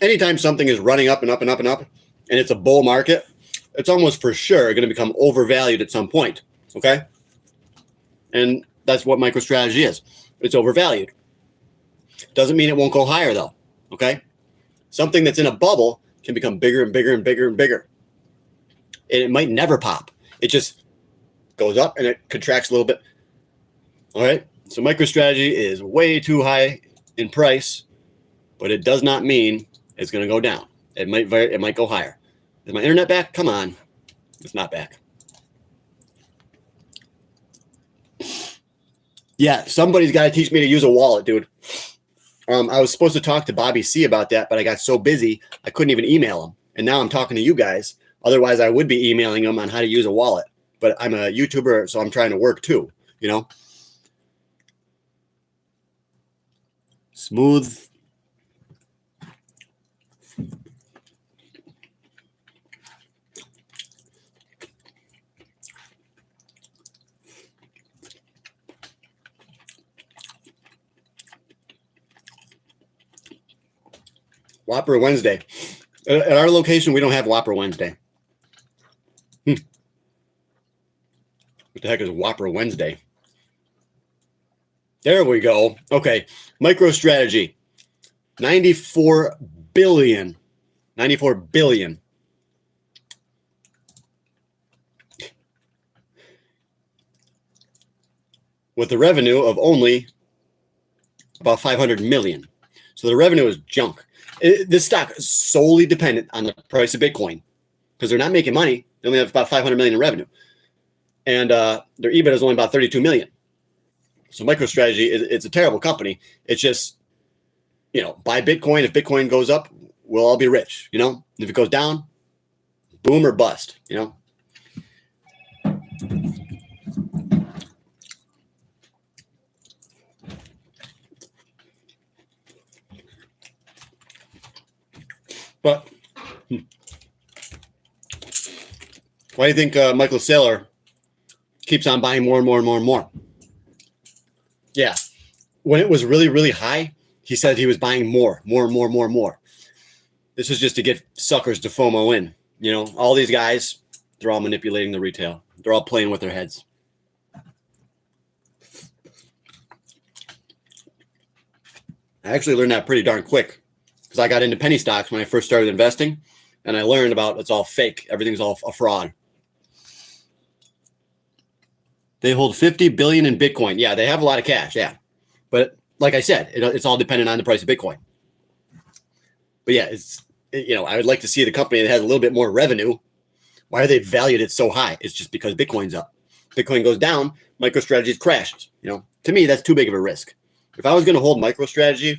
Anytime something is running up and up and up and up, and it's a bull market, it's almost for sure going to become overvalued at some point. Okay. And that's what MicroStrategy is. It's overvalued. Doesn't mean it won't go higher though. Okay. Something that's in a bubble can become bigger and bigger and bigger and bigger. And it might never pop. It just goes up and it contracts a little bit. All right. So MicroStrategy is way too high in price, but it does not mean it's going to go down. It might go higher. Is my internet back? Come on. It's not back. Yeah, somebody's got to teach me to use a wallet, dude. I was supposed to talk to Bobby C about that, but I got so busy, I couldn't even email him. And now I'm talking to you guys. Otherwise, I would be emailing him on how to use a wallet. But I'm a YouTuber, so I'm trying to work too, you know? Smooth. Whopper Wednesday. At our location, we don't have Whopper Wednesday. What the heck is Whopper Wednesday? There we go. Okay. MicroStrategy. 94 billion. 94 billion. With the revenue of only about 500 million. So the revenue is junk. This stock is solely dependent on the price of Bitcoin because they're not making money. They only have about 500 million in revenue. And their EBITDA is only about 32 million. So MicroStrategy, it's a terrible company. It's just, you know, buy Bitcoin. If Bitcoin goes up, we'll all be rich, you know? If it goes down, boom or bust, you know? But why do you think Michael Saylor keeps on buying more and more and more and more? Yeah. When it was really, really high, he said he was buying more. This is just to get suckers to FOMO in. You know, all these guys, they're all manipulating the retail. They're all playing with their heads. I actually learned that pretty darn quick because I got into penny stocks when I first started investing, and I learned about it's all fake. Everything's all a fraud. They hold 50 billion in Bitcoin. Yeah, they have a lot of cash. Yeah. But like I said, it's all dependent on the price of Bitcoin. But yeah, I would like to see the company that has a little bit more revenue. Why are they valued it so high? It's just because Bitcoin's up. Bitcoin goes down, MicroStrategy crashes. You know, to me, that's too big of a risk. If I was going to hold MicroStrategy,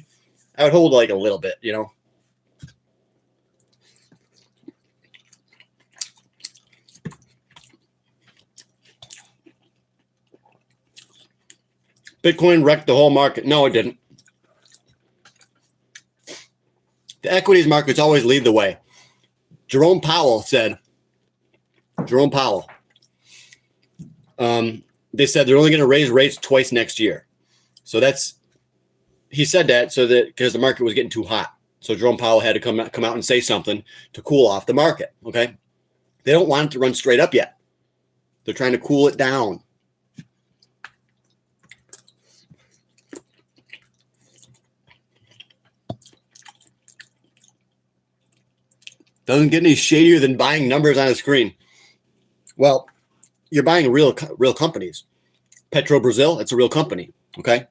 I would hold like a little bit, you know. Bitcoin wrecked the whole market. No, it didn't. The equities markets always lead the way. Jerome Powell, they said they're only going to raise rates twice next year. So he said that so that because the market was getting too hot. So Jerome Powell had to come out and say something to cool off the market. Okay. They don't want it to run straight up yet. They're trying to cool it down. Doesn't get any shadier than buying numbers on a screen. Well, you're buying real companies. Petro Brazil, it's a real company. Okay.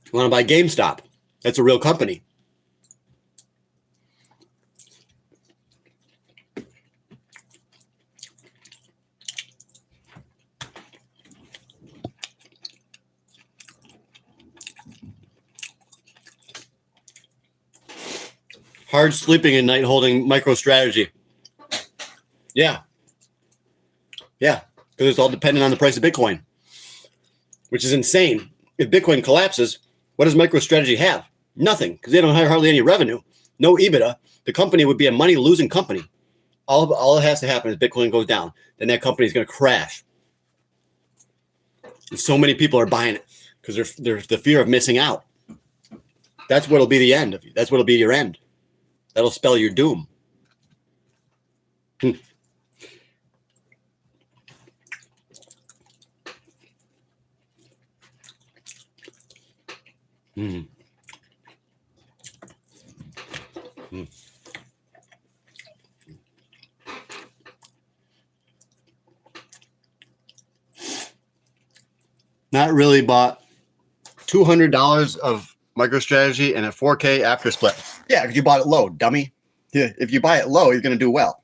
You want to buy GameStop? That's a real company. Hard sleeping at night holding MicroStrategy. Yeah. Yeah, because it's all dependent on the price of Bitcoin, which is insane. If Bitcoin collapses, what does MicroStrategy have? Nothing, because they don't have hardly any revenue, no EBITDA. The company would be a money-losing company. All that has to happen is Bitcoin goes down. Then that company is going to crash. And so many people are buying it because there's the fear of missing out. That's what'll be the end of you. That's what'll be your end. That'll spell your doom. Not really bought $200 of MicroStrategy and a 4K after split. Yeah, because you bought it low, dummy. Yeah, if you buy it low, you're going to do well.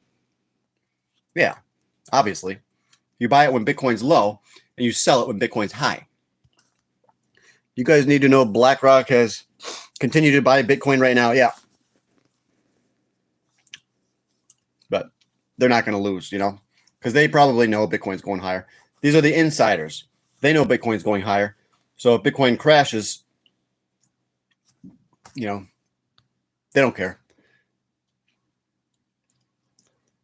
Yeah, obviously. You buy it when Bitcoin's low and you sell it when Bitcoin's high. You guys need to know BlackRock has continued to buy Bitcoin right now. Yeah. But they're not going to lose, because they probably know Bitcoin's going higher. These are the insiders. They know Bitcoin's going higher. So if Bitcoin crashes, they don't care.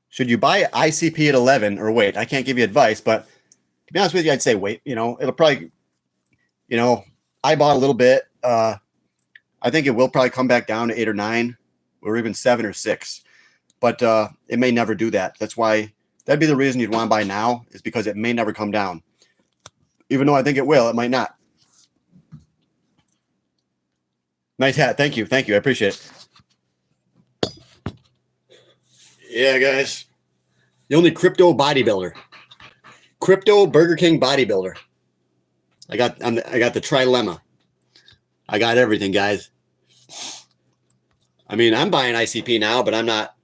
Should you buy ICP at 11 or wait? I can't give you advice, but to be honest with you, I'd say wait. It'll probably, I bought a little bit. I think it will probably come back down to 8 or 9 or even 7 or 6. But it may never do that. That's why that'd be the reason you'd want to buy now, is because it may never come down. Even though I think it will, it might not. Nice hat. Thank you. I appreciate it. Yeah, guys. The only crypto bodybuilder. Crypto Burger King bodybuilder. I got the trilemma. I got everything, guys. I mean, I'm buying ICP now, but I'm not.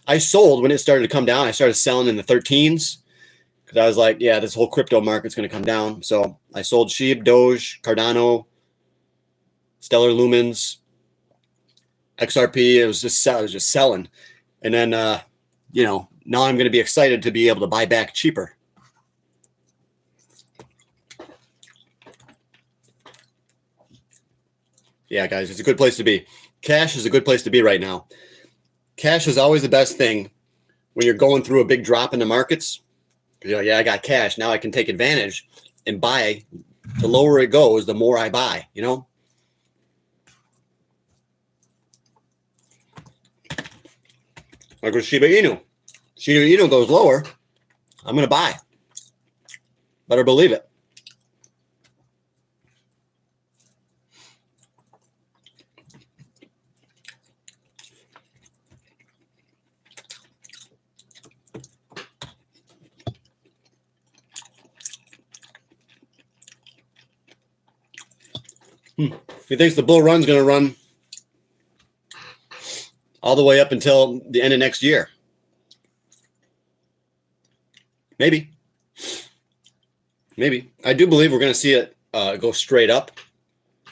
I sold when it started to come down. I started selling in the 13s because I was like, yeah, this whole crypto market's going to come down. So I sold SHIB, Doge, Cardano, Stellar Lumens, XRP. I was just selling. And then, now I'm going to be excited to be able to buy back cheaper. Yeah, guys, it's a good place to be. Cash is a good place to be right now. Cash is always the best thing when you're going through a big drop in the markets. Yeah, I got cash. Now I can take advantage and buy. The lower it goes, the more I buy, Like with Shiba Inu. Shiba Inu goes lower, I'm going to buy. Better believe it. He thinks the bull run's going to run all the way up until the end of next year. Maybe. I do believe we're going to see it go straight up.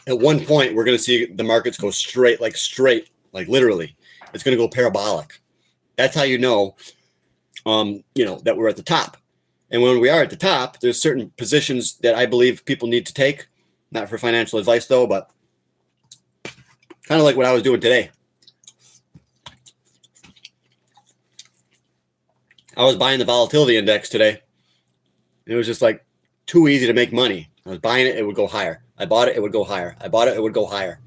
At one point, we're going to see the markets go straight, like literally. It's going to go parabolic. That's how you know, that we're at the top. And when we are at the top, there's certain positions that I believe people need to take. Not for financial advice, though, but kind of like what I was doing today. I was buying the volatility index today. It was just like too easy to make money. I was buying it, it would go higher. I bought it, it would go higher. I bought it, it would go higher.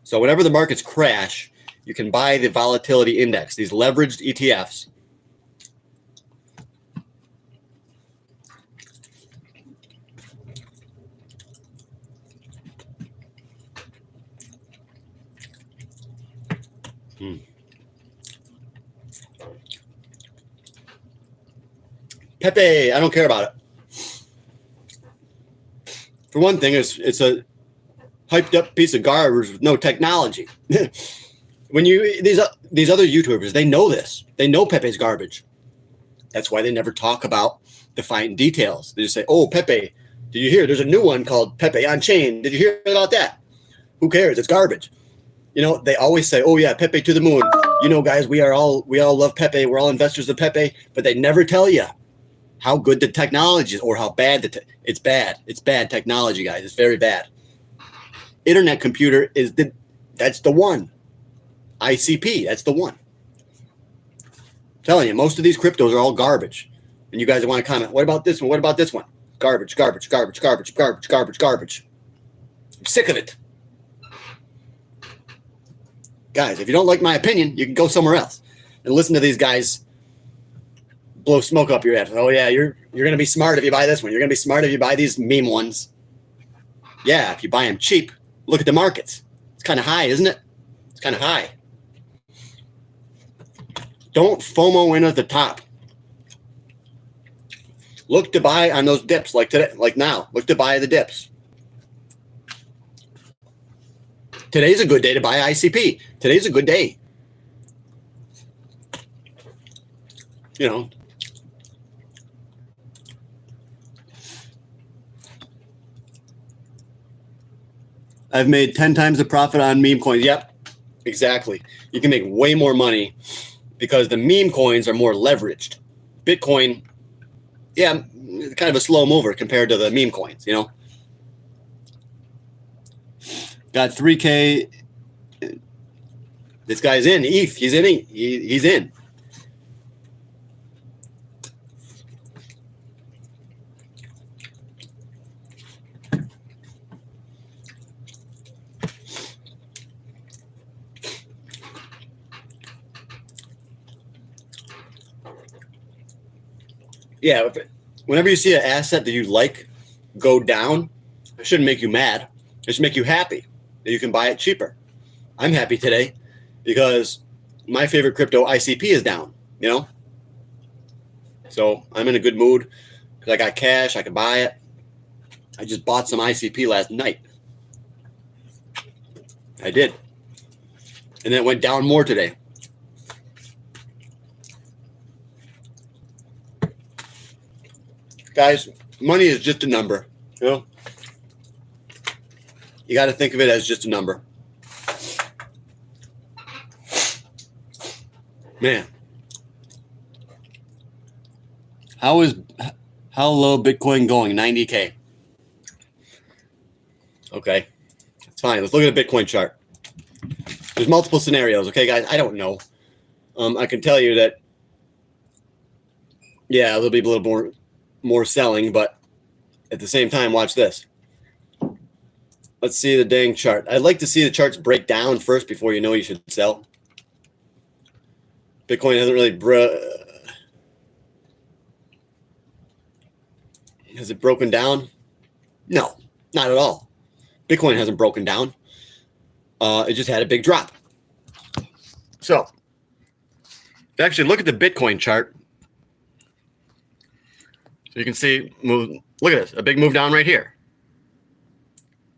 So whenever the markets crash, you can buy the volatility index, these leveraged ETFs. Pepe, I don't care about it. For one thing, it's a hyped up piece of garbage with no technology. When these other YouTubers, they know this. They know Pepe's garbage. That's why they never talk about the fine details. They just say, "Oh, Pepe, did you hear? There's a new one called Pepe on Chain. Did you hear about that?" Who cares? It's garbage. They always say, "Oh yeah, Pepe to the moon." Guys, we all love Pepe. We're all investors of Pepe, but they never tell you how good the technology is or how bad it's bad. It's bad technology, guys. It's very bad. Internet computer that's the one. ICP, that's the one. telling you, most of these cryptos are all garbage. And you guys want to comment, what about this one? What about this one? Garbage, garbage, garbage, garbage, garbage, garbage, garbage. I'm sick of it. Guys, if you don't like my opinion, you can go somewhere else and listen to these guys blow smoke up your ass. Oh yeah, you're going to be smart if you buy this one. You're going to be smart if you buy these meme ones. Yeah, if you buy them cheap, look at the markets. It's kind of high, isn't it? It's kind of high. Don't FOMO in at the top. Look to buy on those dips like today, like now. Look to buy the dips. Today's a good day to buy ICP. Today's a good day. You know. I've made 10 times the profit on meme coins. Yep, exactly. You can make way more money because the meme coins are more leveraged. Bitcoin, yeah, kind of a slow mover compared to the meme coins, you know. Got 3K. This guy's in. ETH, he's in. He's in. Yeah, whenever you see an asset that you like go down, it shouldn't make you mad. It should make you happy that you can buy it cheaper. I'm happy today because my favorite crypto ICP is down, you know? So I'm in a good mood because I got cash, I can buy it. I just bought some ICP last night. I did. And then it went down more today. Guys, money is just a number, you know? You got to think of it as just a number. Man. How low Bitcoin going? 90K. Okay. That's fine. Let's look at a Bitcoin chart. There's multiple scenarios, okay, guys? I don't know. I can tell you that, yeah, there'll be a little more selling, but at the same time, watch this. Let's see the dang chart. I'd like to see the charts break down first before you know you should sell. Bitcoin hasn't really has it broken down? No, not at all. Bitcoin hasn't broken down. It just had a big drop. So, actually look at the Bitcoin chart. So you can see, look at this, a big move down right here.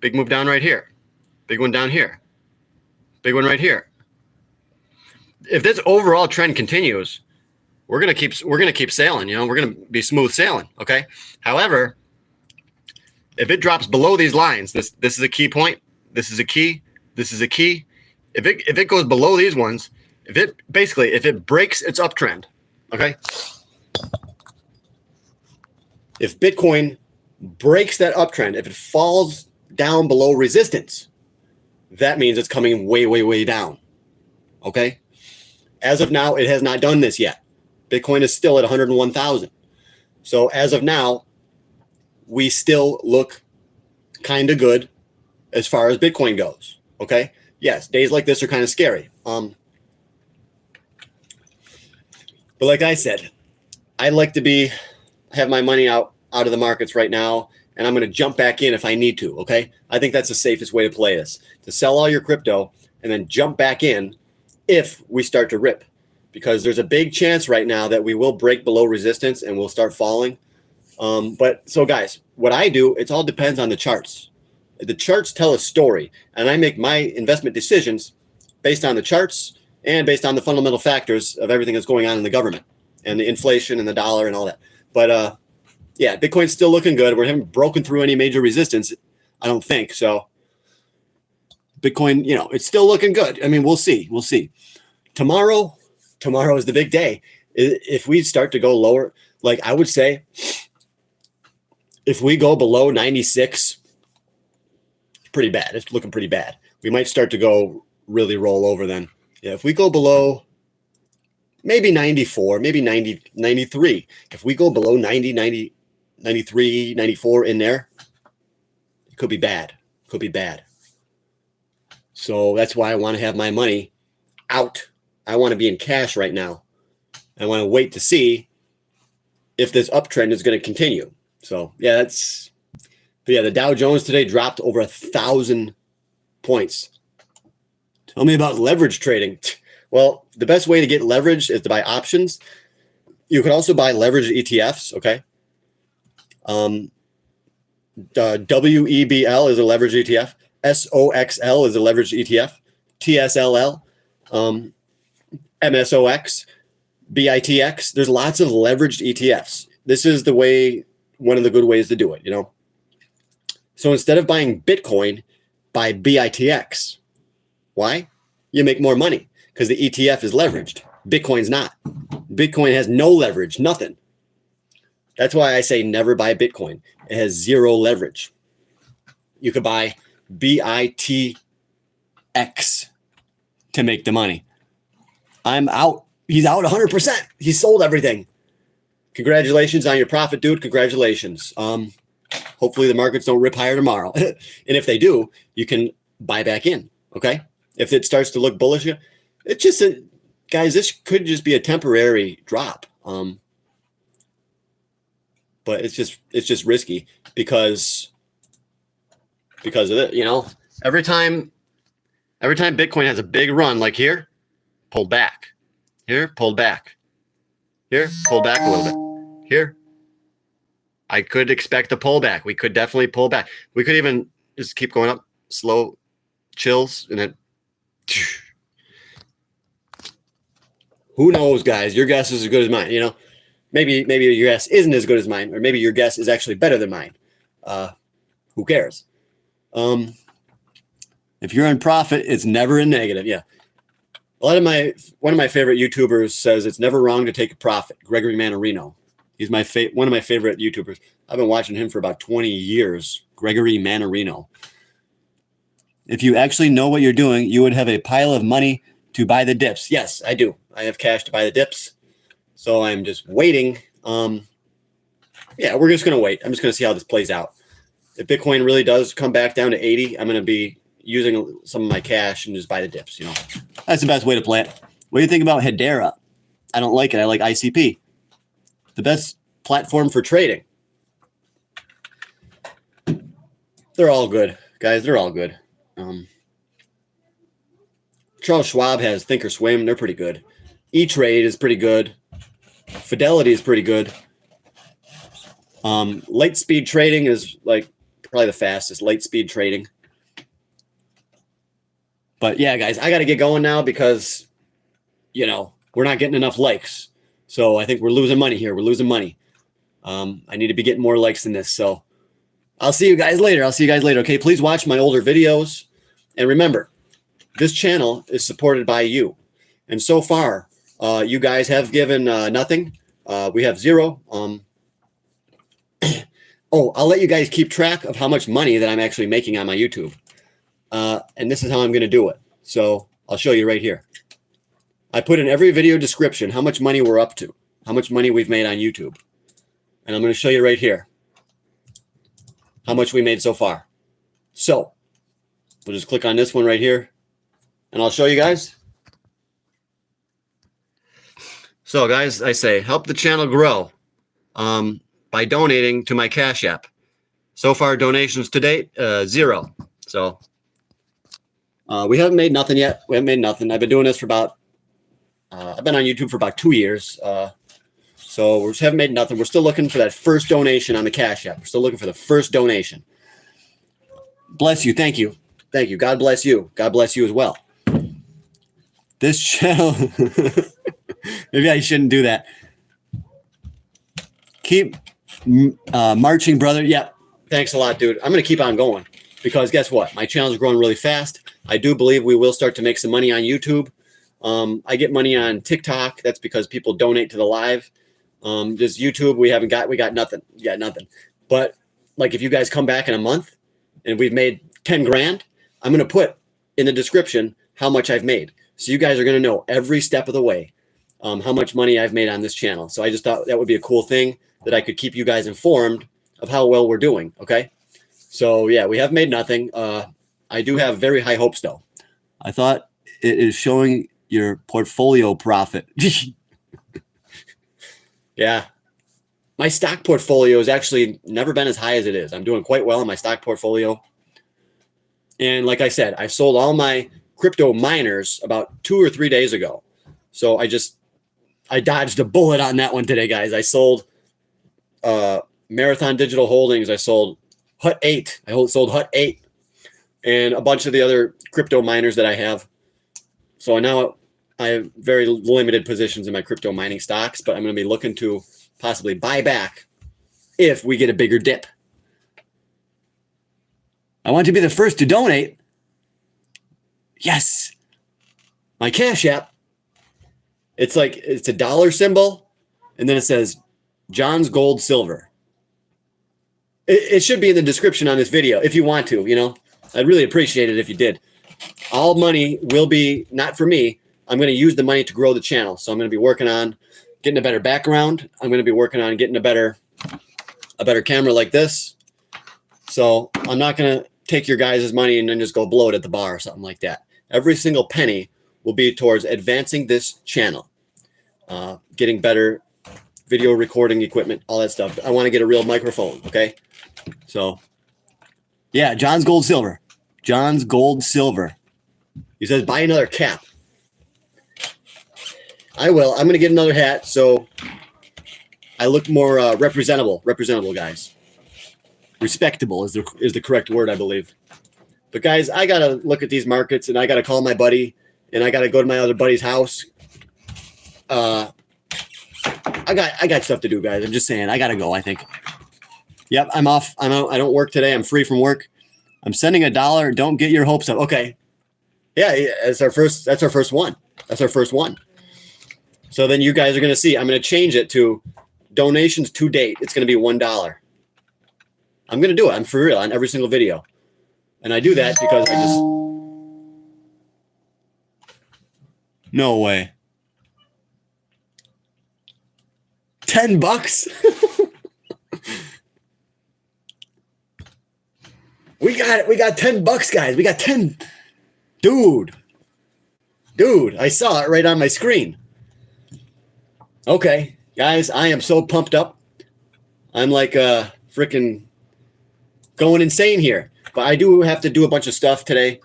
Big move down right here. Big one down here. Big one right here. If this overall trend continues, we're gonna keep sailing, you know, we're gonna be smooth sailing, okay? However, if it drops below these lines, this is a key point, this is a key, this is a key. If it goes below these ones, if it breaks its uptrend, okay? If Bitcoin breaks that uptrend, if it falls down below resistance, that means it's coming way, way, way down. Okay? As of now, it has not done this yet. Bitcoin is still at 101,000. So as of now, we still look kind of good as far as Bitcoin goes. Okay? Yes, days like this are kind of scary. But like I said, I like to have my money out of the markets right now, and I'm going to jump back in if I need to, okay? I think that's the safest way to play this, to sell all your crypto and then jump back in if we start to rip, because there's a big chance right now that we will break below resistance and we'll start falling. But so guys, what I do, it all depends on the charts. The charts tell a story, and I make my investment decisions based on the charts and based on the fundamental factors of everything that's going on in the government and the inflation and the dollar and all that. But yeah, Bitcoin's still looking good. We haven't broken through any major resistance, I don't think. So Bitcoin, you know, it's still looking good. I mean, we'll see. We'll see. Tomorrow is the big day. If we start to go lower, like I would say, if we go below 96, it's pretty bad. It's looking pretty bad. We might start to go really roll over then. Yeah, if we go below maybe 94, maybe 90, 93. If we go below 90, 90, 93, 94 in there, it could be bad. Could be bad. So that's why I want to have my money out. I want to be in cash right now. I want to wait to see if this uptrend is going to continue. So yeah, the Dow Jones today dropped over 1,000 points. Tell me about leverage trading. Well, the best way to get leverage is to buy options. You could also buy leveraged ETFs. Okay. WEBL is a leveraged ETF. SOXL is a leveraged ETF. TSLL, MSOX, BITX. There's lots of leveraged ETFs. This is one of the good ways to do it, you know. So instead of buying Bitcoin, buy BITX. Why? You make more money because the ETF is leveraged. Bitcoin's not. Bitcoin has no leverage, nothing. That's why I say never buy Bitcoin. It has zero leverage. You could buy BITX to make the money. I'm out. He's out 100%. He sold everything. Congratulations on your profit, dude. Congratulations. Hopefully the markets don't rip higher tomorrow. And if they do, you can buy back in. Okay. If it starts to look bullish, it's just guys, this could just be a temporary drop. But it's just risky because of it, you know. Every time Bitcoin has a big run, like here, pulled back. Here, pulled back. Here, pulled back a little bit. Here, I could expect a pullback. We could definitely pull back. We could even just keep going up, slow chills, and then who knows, guys? Your guess is as good as mine. You know, maybe your guess isn't as good as mine, or maybe your guess is actually better than mine. Who cares? If you're in profit, it's never a negative. Yeah. One of my favorite YouTubers says it's never wrong to take a profit. Gregory Mannarino. He's one of my favorite YouTubers. I've been watching him for about 20 years. Gregory Mannarino. If you actually know what you're doing, you would have a pile of money to buy the dips. Yes, I do. I have cash to buy the dips. So I'm just waiting. Yeah, we're just going to wait. I'm just going to see how this plays out. If Bitcoin really does come back down to 80, I'm going to be using some of my cash and just buy the dips, you know. That's the best way to play it. What do you think about Hedera? I don't like it. I like ICP. The best platform for trading. They're all good, guys. They're all good. Charles Schwab has Thinkorswim. They're pretty good. E-Trade is pretty good. Fidelity is pretty good. Light speed trading is like probably the fastest. Light speed trading. But yeah, guys, I got to get going now because, you know, we're not getting enough likes. So I think we're losing money here. We're losing money. I need to be getting more likes than this. So I'll see you guys later. Okay, please watch my older videos. And remember, this channel is supported by you. And so far, you guys have given nothing. We have zero. Oh, I'll let you guys keep track of how much money that I'm actually making on my YouTube. And this is how I'm going to do it. So I'll show you right here. I put in every video description how much money we're up to, how much money we've made on YouTube. And I'm going to show you right here how much we made so far. So we'll just click on this one right here and I'll show you guys. So guys, I say help the channel grow by donating to my Cash App. So far donations to date, 0. So we haven't made nothing yet. We haven't made nothing. I've been doing this for about, I've been on YouTube for about 2 years. So we just haven't made nothing. We're still looking for that first donation on the Cash App. We're still looking for the first donation. Bless you. Thank you. Thank you. God bless you. God bless you as well. This channel, maybe I shouldn't do that. Keep marching, brother. Yeah. Thanks a lot, dude. I'm going to keep on going because guess what? My channel is growing really fast. I do believe we will start to make some money on YouTube. I get money on TikTok. That's because people donate to the live. Just YouTube, we got nothing. Yeah, nothing. But like if you guys come back in a month and we've made 10 grand, I'm going to put in the description how much I've made. So you guys are going to know every step of the way. how much money I've made on this channel. So I just thought that would be a cool thing that I could keep you guys informed of how well we're doing. Okay. So yeah, we have made nothing. I do have very high hopes though. I thought it is showing your portfolio profit. Yeah. My stock portfolio has actually never been as high as it is. I'm doing quite well in my stock portfolio. And like I said, I sold all my crypto miners about 2 or 3 days ago. So I dodged a bullet on that one today, guys. I sold Marathon Digital Holdings. I sold Hut 8. I sold Hut 8 and a bunch of the other crypto miners that I have. So now I have very limited positions in my crypto mining stocks, but I'm going to be looking to possibly buy back if we get a bigger dip. I want to be the first to donate. Yes. My Cash App. It's a dollar symbol, and then it says jonsgoldsilver. It should be in the description on this video if you want to, I'd really appreciate it if you did. All money will be not for me. I'm going to use the money to grow the channel. So I'm going to be working on getting a better background. I'm going to be working on getting a better camera like this. So I'm not going to take your guys' money and then just go blow it at the bar or something like that. Every single penny will be towards advancing this channel, getting better video recording equipment, all that stuff. I want to get a real microphone. Okay. So yeah, John's Gold Silver. John's Gold Silver. He says, buy another cap. I will. I'm going to get another hat so I look more representable. Representable, guys. Respectable is the correct word, I believe. But guys, I got to look at these markets, and I got to call my buddy, and I got to go to my other buddy's house. I got stuff to do, guys. I'm just saying, I got to go, I think. Yep, I'm off. I'm out. I don't work today. I'm free from work. I'm sending $1. Don't get your hopes up. Okay. Yeah, that's our first one. That's our first one. So then you guys are going to see. I'm going to change it to donations to date. It's going to be $1. I'm going to do it. I'm for real on every single video. And I do that because no way. $10? We got $10, guys. We got 10. Dude, I saw it right on my screen. Okay, guys, I am so pumped up. I'm like freaking going insane here. But I do have to do a bunch of stuff today.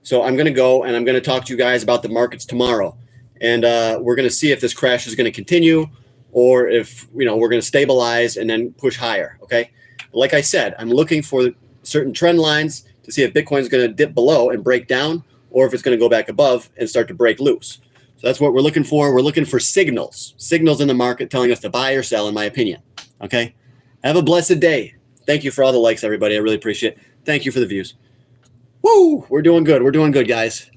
So I'm going to go and I'm going to talk to you guys about the markets tomorrow. And we're going to see if this crash is going to continue or if, we're going to stabilize and then push higher. Okay. Like I said, I'm looking for certain trend lines to see if Bitcoin is going to dip below and break down or if it's going to go back above and start to break loose. So that's what we're looking for. We're looking for signals in the market telling us to buy or sell, in my opinion. Okay. Have a blessed day. Thank you for all the likes, everybody. I really appreciate it. Thank you for the views. Woo! We're doing good. We're doing good, guys.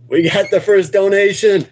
We got the first donation.